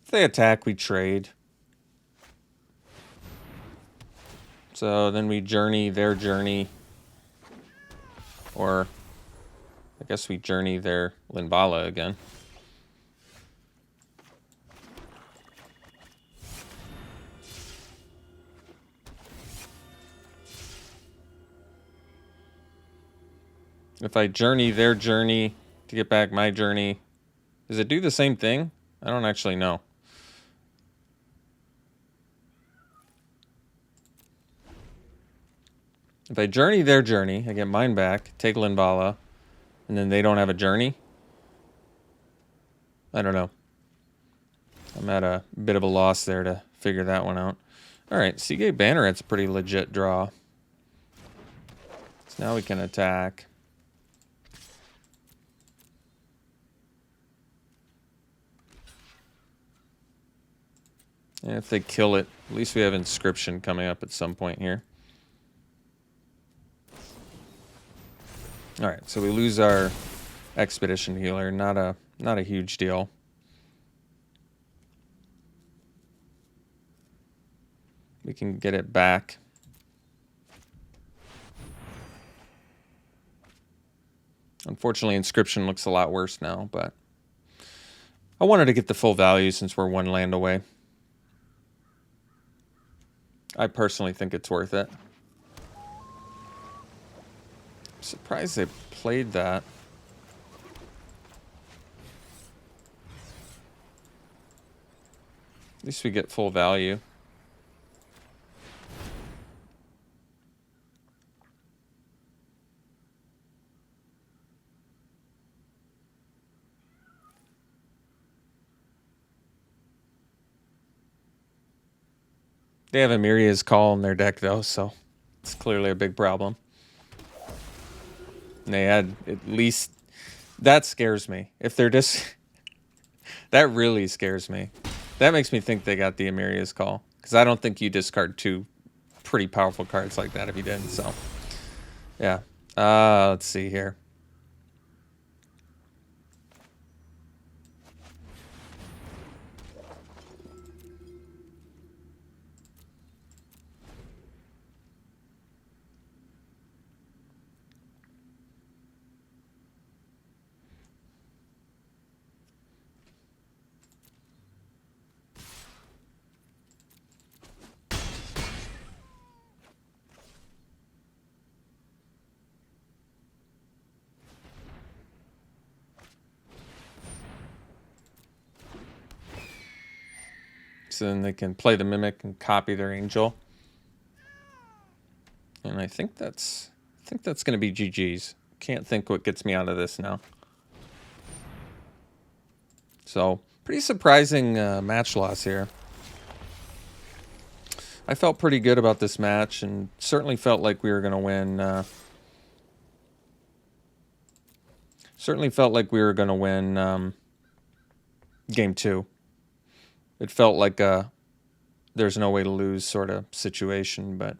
If they attack, we trade. So then we Journey their Journey. Or I guess we Journey their Linvala again. If I Journey their Journey to get back my Journey, does it do the same thing? I don't actually know. If I Journey their Journey, I get mine back, take Linvala, and then they don't have a Journey? I don't know. I'm at a bit of a loss there to figure that one out. Alright, Seagate Banneret's a pretty legit draw. So now we can attack. And if they kill it, at least we have Inscription coming up at some point here. Alright, so we lose our Expedition Healer. Not a huge deal. We can get it back. Unfortunately, Inscription looks a lot worse now, but I wanted to get the full value since we're one land away. I personally think it's worth it. I'm surprised they played that. At least we get full value. They have Amiria's Call in their deck, though, so it's clearly a big problem. And they had at least... That scares me. If they're just... That really scares me. That makes me think they got the Amiria's Call. Because I don't think you discard two pretty powerful cards like that if you didn't, so... Yeah. Let's see here. So then they can play the Mimic and copy their Angel. And I think that's going to be GG's. Can't think what gets me out of this now. So, pretty surprising match loss here. I felt pretty good about this match and certainly felt like we were going to win. Certainly felt like we were going to win game 2. It felt like there's no way to lose sort of situation, but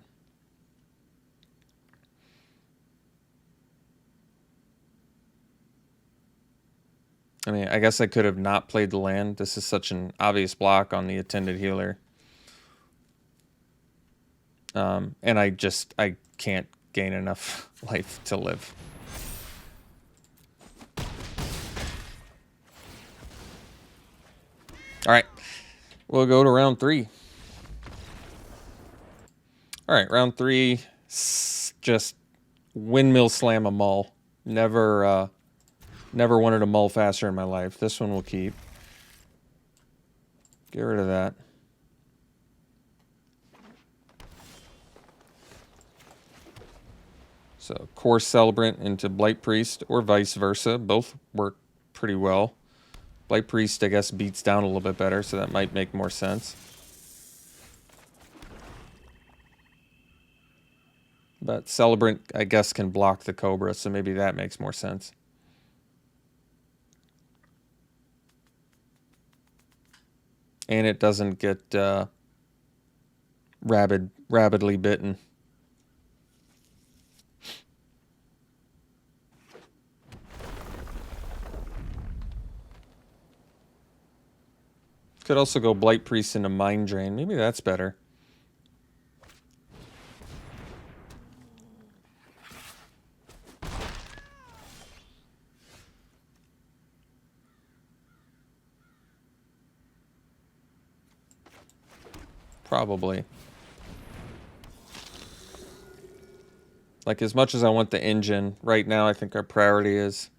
I mean, I guess I could have not played the land. This is such an obvious block on the Attended Healer. And I can't gain enough life to live. All right, we'll go to round 3. All right, round 3, just windmill slam a mull. Never wanted a mull faster in my life. This one we'll keep. Get rid of that. So Core Celebrant into Blight Priest or vice versa. Both work pretty well. Blight Priest, I guess, beats down a little bit better, so that might make more sense. But Celebrant, I guess, can block the Cobra, so maybe that makes more sense. And it doesn't get rabidly bitten. Could also go Blight Priest into Mind Drain. Maybe that's better. Probably. Like, as much as I want the engine, right now I think our priority is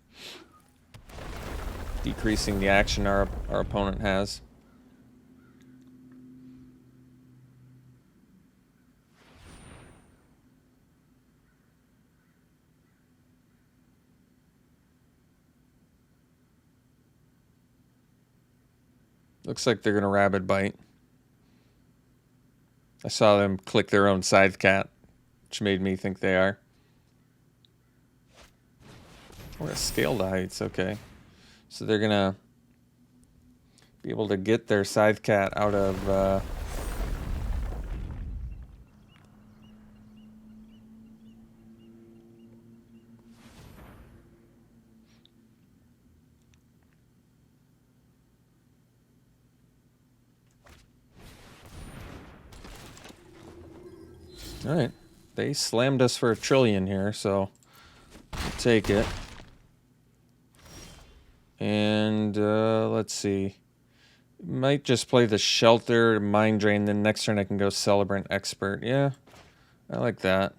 decreasing the action our opponent has. Looks like they're going to Rabid Bite. I saw them click their own Scythe Cat, which made me think they are. We're going to scale the heights, okay. So they're going to be able to get their Scythe Cat out of... All right, they slammed us for $1 trillion here, so we'll take it. And let's see. Might just play the Shelter, Mind Drain, then next turn I can go Celebrant Expert. Yeah, I like that.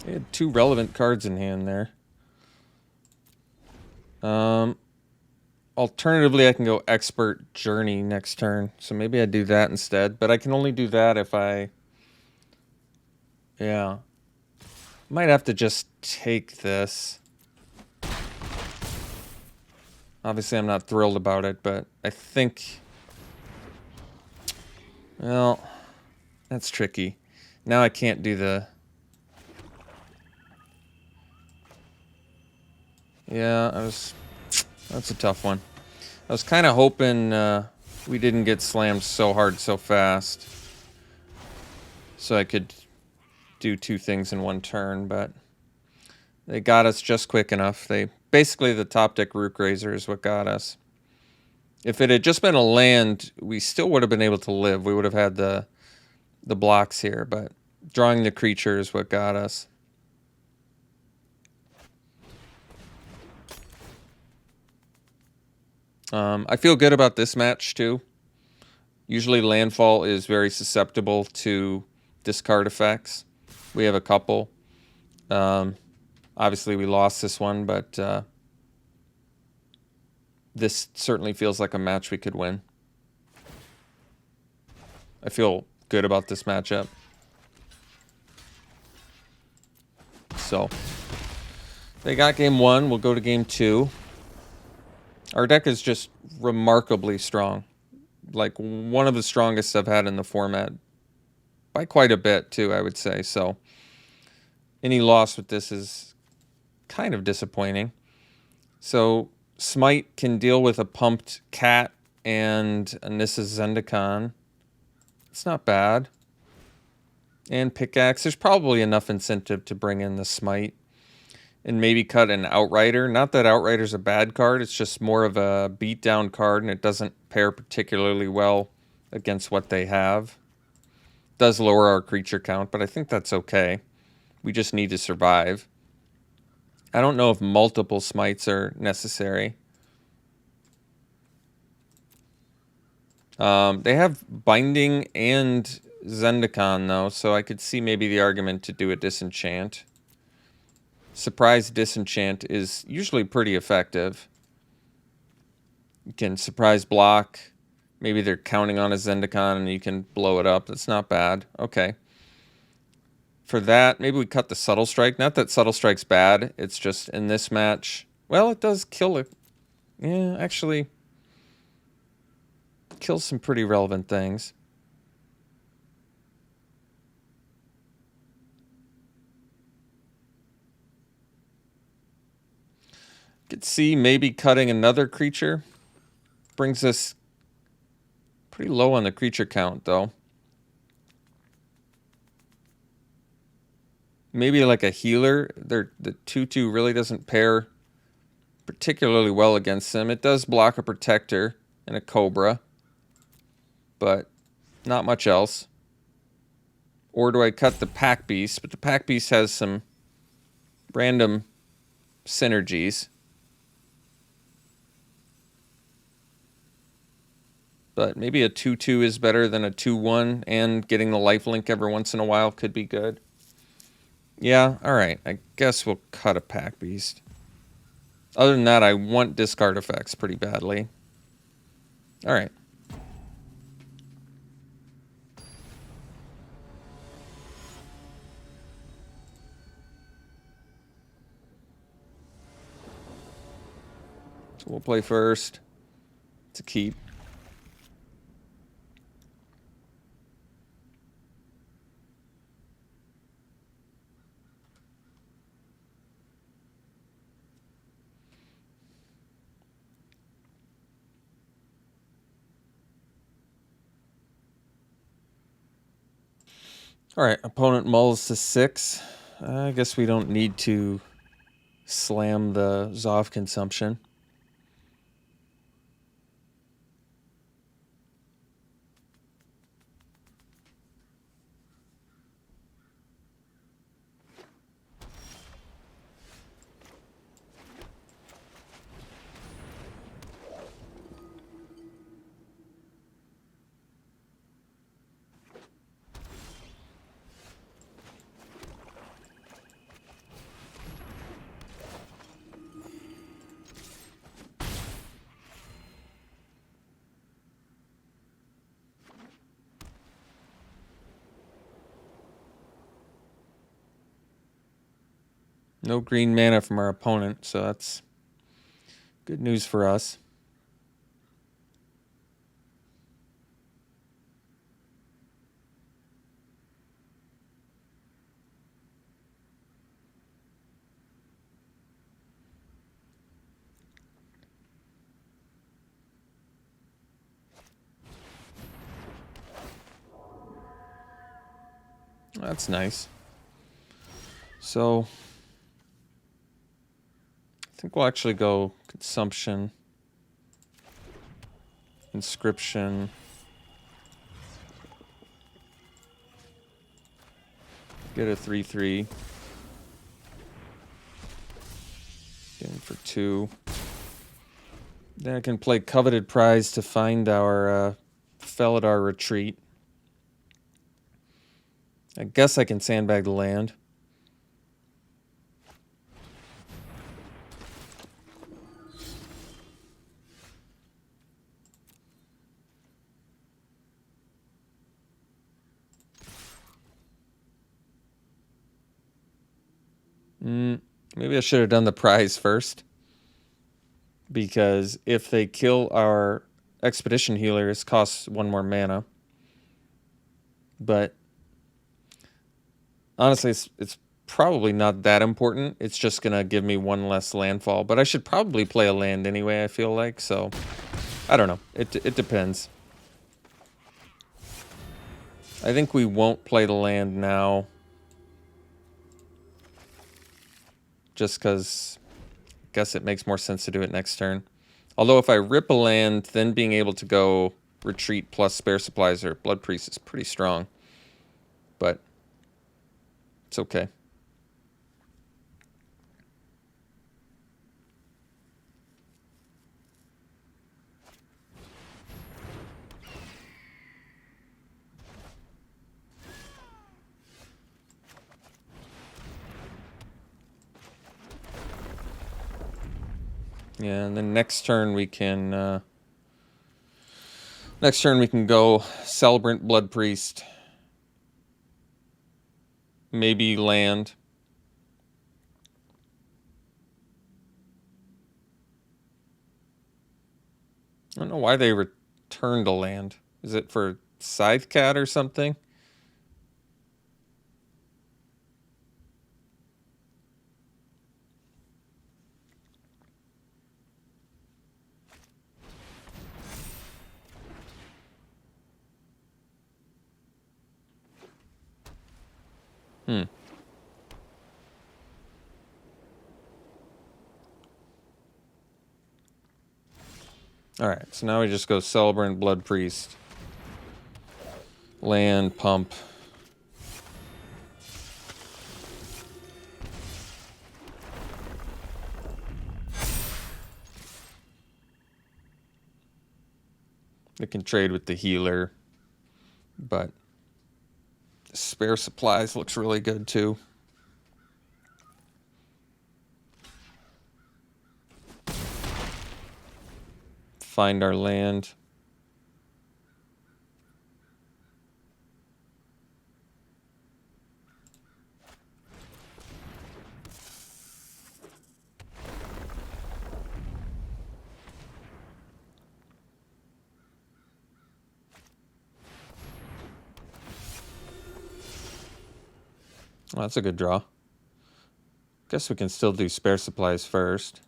They had 2 relevant cards in hand there. Alternatively, I can go Expert Journey next turn. So maybe I do that instead. But I can only do that if I... Yeah. Might have to just take this. Obviously, I'm not thrilled about it, but I think... Well, that's tricky. Now I can't do the... Yeah, that's a tough one. I was kind of hoping we didn't get slammed so hard so fast. So I could do 2 things in 1 turn, but they got us just quick enough. Basically, the top deck Rook Razor is what got us. If it had just been a land, we still would have been able to live. We would have had the blocks here, but drawing the creature is what got us. I feel good about this match, too. Usually landfall is very susceptible to discard effects. We have a couple. Obviously, we lost this one, but this certainly feels like a match we could win. I feel good about this matchup. So, they got game 1. We'll go to game 2. Our deck is just remarkably strong. Like, one of the strongest I've had in the format. By quite a bit, too, I would say. So, any loss with this is kind of disappointing. So, Smite can deal with a pumped Cat and Nissa's Zendikar. It's not bad. And Pickaxe. There's probably enough incentive to bring in the Smite. And maybe cut an Outrider. Not that Outrider's a bad card. It's just more of a beatdown card, and it doesn't pair particularly well against what they have. It does lower our creature count, but I think that's okay. We just need to survive. I don't know if multiple Smites are necessary. They have Binding and Zendikar, though, so I could see maybe the argument to do a Disenchant. Surprise Disenchant is usually pretty effective. You can surprise block. Maybe they're counting on a Zendikar and you can blow it up. That's not bad. Okay. For that, maybe we cut the Subtle Strike. Not that Subtle Strike's bad. It's just in this match. Well, it does kill it. Yeah, actually. Kills some pretty relevant things. Could see maybe cutting another creature. Brings us pretty low on the creature count, though. Maybe like a healer. The 2/2 really doesn't pair particularly well against them. It does block a Protector and a Cobra, but not much else. Or do I cut the Pack Beast? But the Pack Beast has some random synergies. But maybe a 2/2 is better than a 2/1, and getting the lifelink every once in a while could be good. Yeah, alright. I guess we'll cut a Pack Beast. Other than that, I want discard effects pretty badly. Alright. So we'll play first. It's a keep. Alright, opponent mulls to 6. I guess we don't need to slam the Zoff consumption. No green mana from our opponent, so that's good news for us. That's nice. So I think we'll actually go consumption, inscription, get a 3/3, get in for 2. Then I can play Coveted Prize to find our Felidar Retreat. I guess I can sandbag the land. Maybe I should have done the prize first. Because if they kill our expedition healer, it costs 1 more mana. But honestly, it's probably not that important. It's just going to give me 1 less landfall. But I should probably play a land anyway, I feel like. So, I don't know. It depends. I think we won't play the land now. Just because I guess it makes more sense to do it next turn. Although if I rip a land, then being able to go retreat plus spare supplies or blood priest is pretty strong. But it's okay. Yeah, and then next turn we can go Celebrant Blood Priest. Maybe land. I don't know why they returned a land. Is it for Scythe Cat or something? Alright, so now we just go Celebrant Blood Priest. Land, pump. They can trade with the healer, but spare supplies looks really good too. Find our land. Well, that's a good draw. Guess we can still do spare supplies first.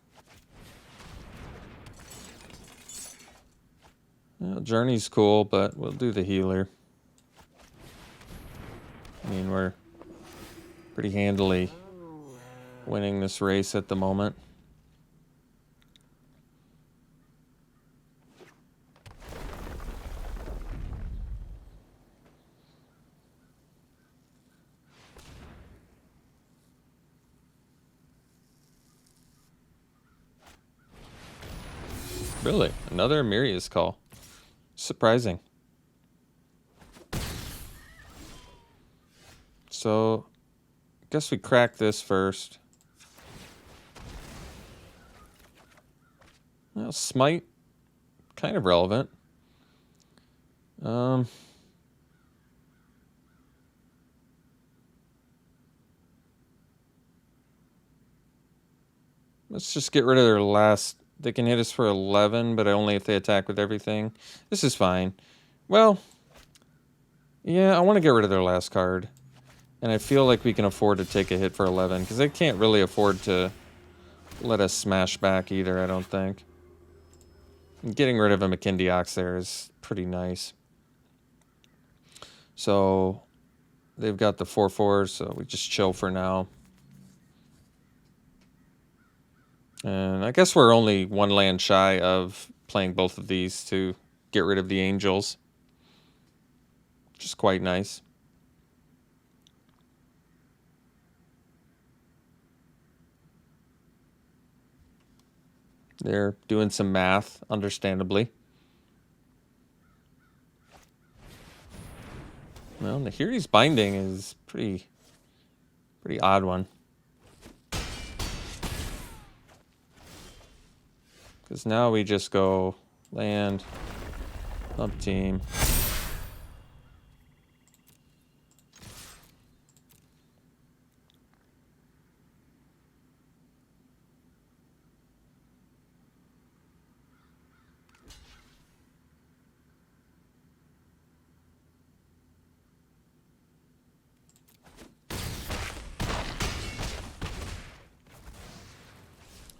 Well, Journey's cool, but we'll do the healer. I mean, we're pretty handily winning this race at the moment. Really? Another Miria's call. Surprising. So, I guess we crack this first. Well, Smite, kind of relevant. Let's just get rid of their last. They can hit us for 11, but only if they attack with everything. This is fine. Well, yeah, I want to get rid of their last card. And I feel like we can afford to take a hit for 11, because they can't really afford to let us smash back either, I don't think. And getting rid of a McKindy Ox there is pretty nice. So, they've got the 4/4s, so we just chill for now. And I guess we're only 1 land shy of playing both of these to get rid of the Angels, which is quite nice. They're doing some math, understandably. Well, Nahiri's Binding is pretty odd one. Because now we just go land, pump team.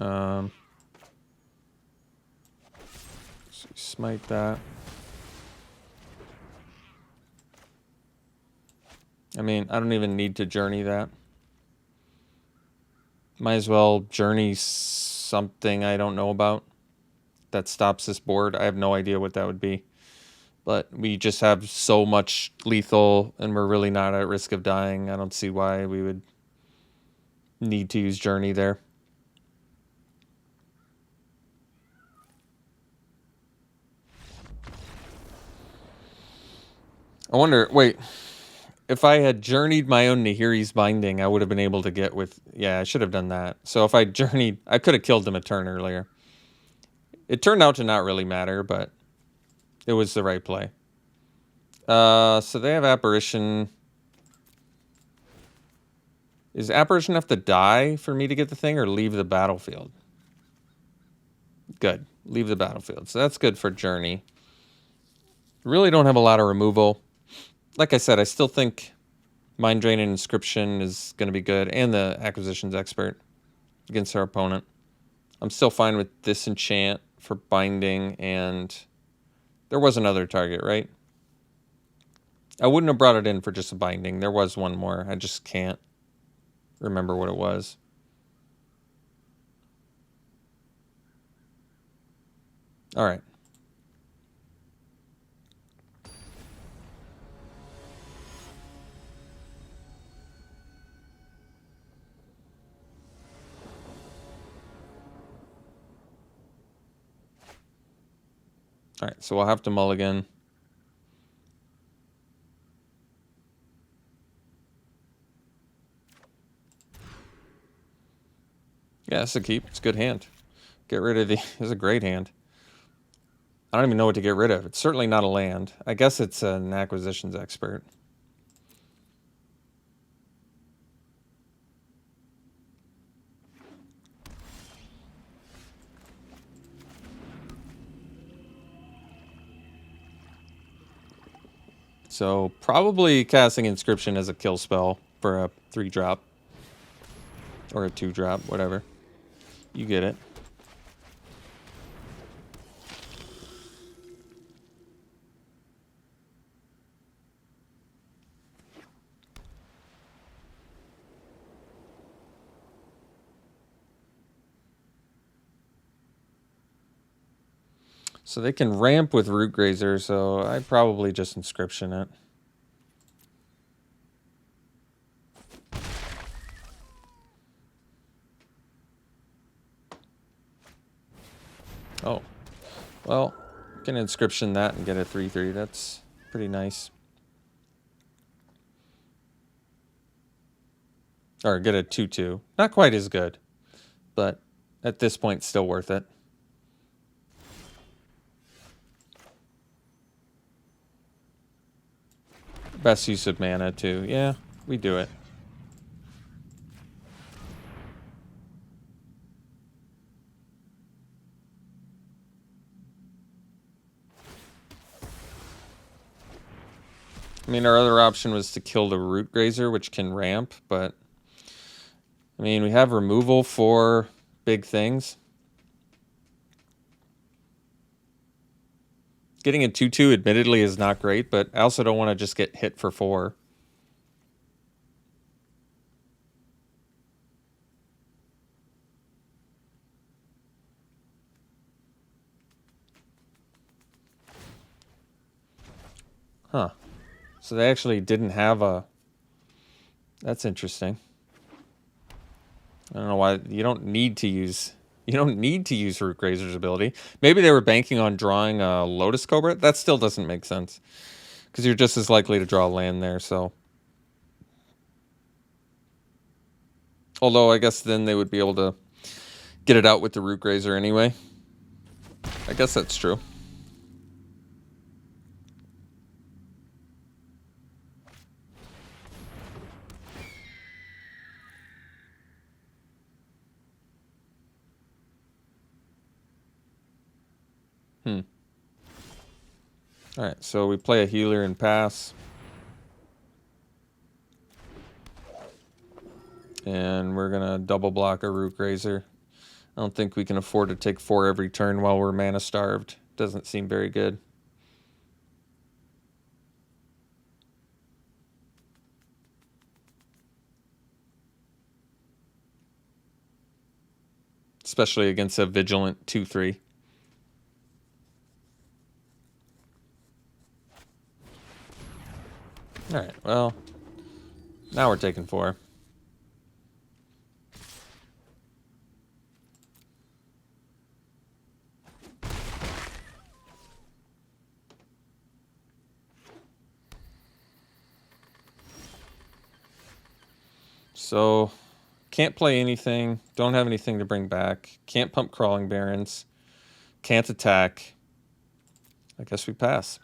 So smite that. I mean, I don't even need to journey that. Might as well journey something I don't know about that stops this board. I have no idea what that would be. But we just have so much lethal, and we're really not at risk of dying. I don't see why we would need to use journey there. I wonder, wait, if I had journeyed my own Nahiri's Binding, I would have been able to get with, yeah, I should have done that. So if I journeyed, I could have killed him a turn earlier. It turned out to not really matter, but it was the right play. So they have Apparition. Is Apparition have to die for me to get the thing, or leave the battlefield? Good. Leave the battlefield. So that's good for Journey. Really don't have a lot of removal. Like I said, I still think Mind Drain and Inscription is going to be good, and the Acquisitions Expert against our opponent. I'm still fine with Disenchant for binding, and there was another target, right? I wouldn't have brought it in for just a binding. There was one more. I just can't remember what it was. All right. All right, so we'll have to mulligan. Yeah, it's a keep. It's a good hand. Get rid of the... It's a great hand. I don't even know what to get rid of. It's certainly not a land. I guess it's an Acquisitions Expert. So probably casting Inscription as a kill spell for a 3-drop. Or a 2-drop, whatever. You get it. So they can ramp with Root Grazer, so I'd probably just Inscription it. Oh. Well, can Inscription that and get a 3/3. That's pretty nice. Or get a 2/2. Not quite as good, but at this point, still worth it. Best use of mana, too. Yeah, we do it. I mean, our other option was to kill the Root Grazer, which can ramp, but... I mean, we have removal for big things. Getting a 2/2 admittedly is not great, but I also don't want to just get hit for 4. Huh. So they actually didn't have a... That's interesting. I don't know why you don't need to use... You don't need to use Root Grazer's ability. Maybe they were banking on drawing a Lotus Cobra. That still doesn't make sense. Because you're just as likely to draw land there, so... Although I guess then they would be able to get it out with the Root Grazer anyway. I guess that's true. Alright, so we play a healer and pass. And we're going to double block a Root Grazer. I don't think we can afford to take 4 every turn while we're mana starved. Doesn't seem very good. Especially against a vigilant 2/3. Alright, well, now we're taking 4. So, can't play anything. Don't have anything to bring back. Can't pump Crawling Barrens. Can't attack. I guess we pass.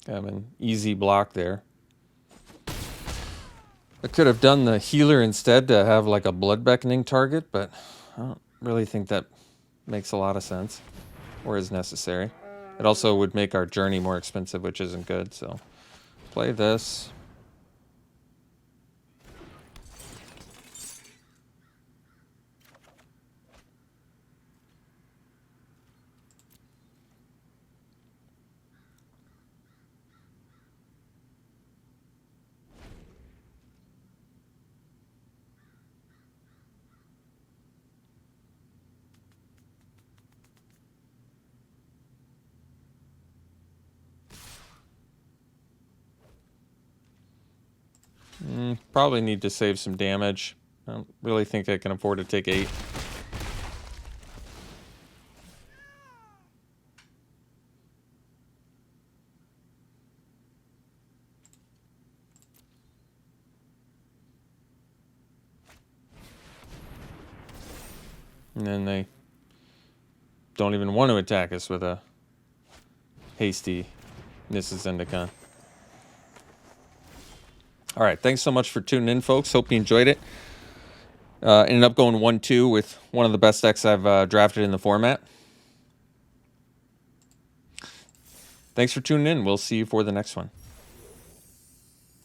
Have an easy block there. I could have done the healer instead to have like a blood beckoning target, but I don't really think that makes a lot of sense or is necessary. It also would make our journey more expensive, which isn't good, so play this. Probably need to save some damage. I don't really think I can afford to take 8. And then they don't even want to attack us with a hasty Mrs. Zendikar. All right, thanks so much for tuning in, folks. Hope you enjoyed it. Ended up going 1-2 with one of the best decks I've drafted in the format. Thanks for tuning in. We'll see you for the next one.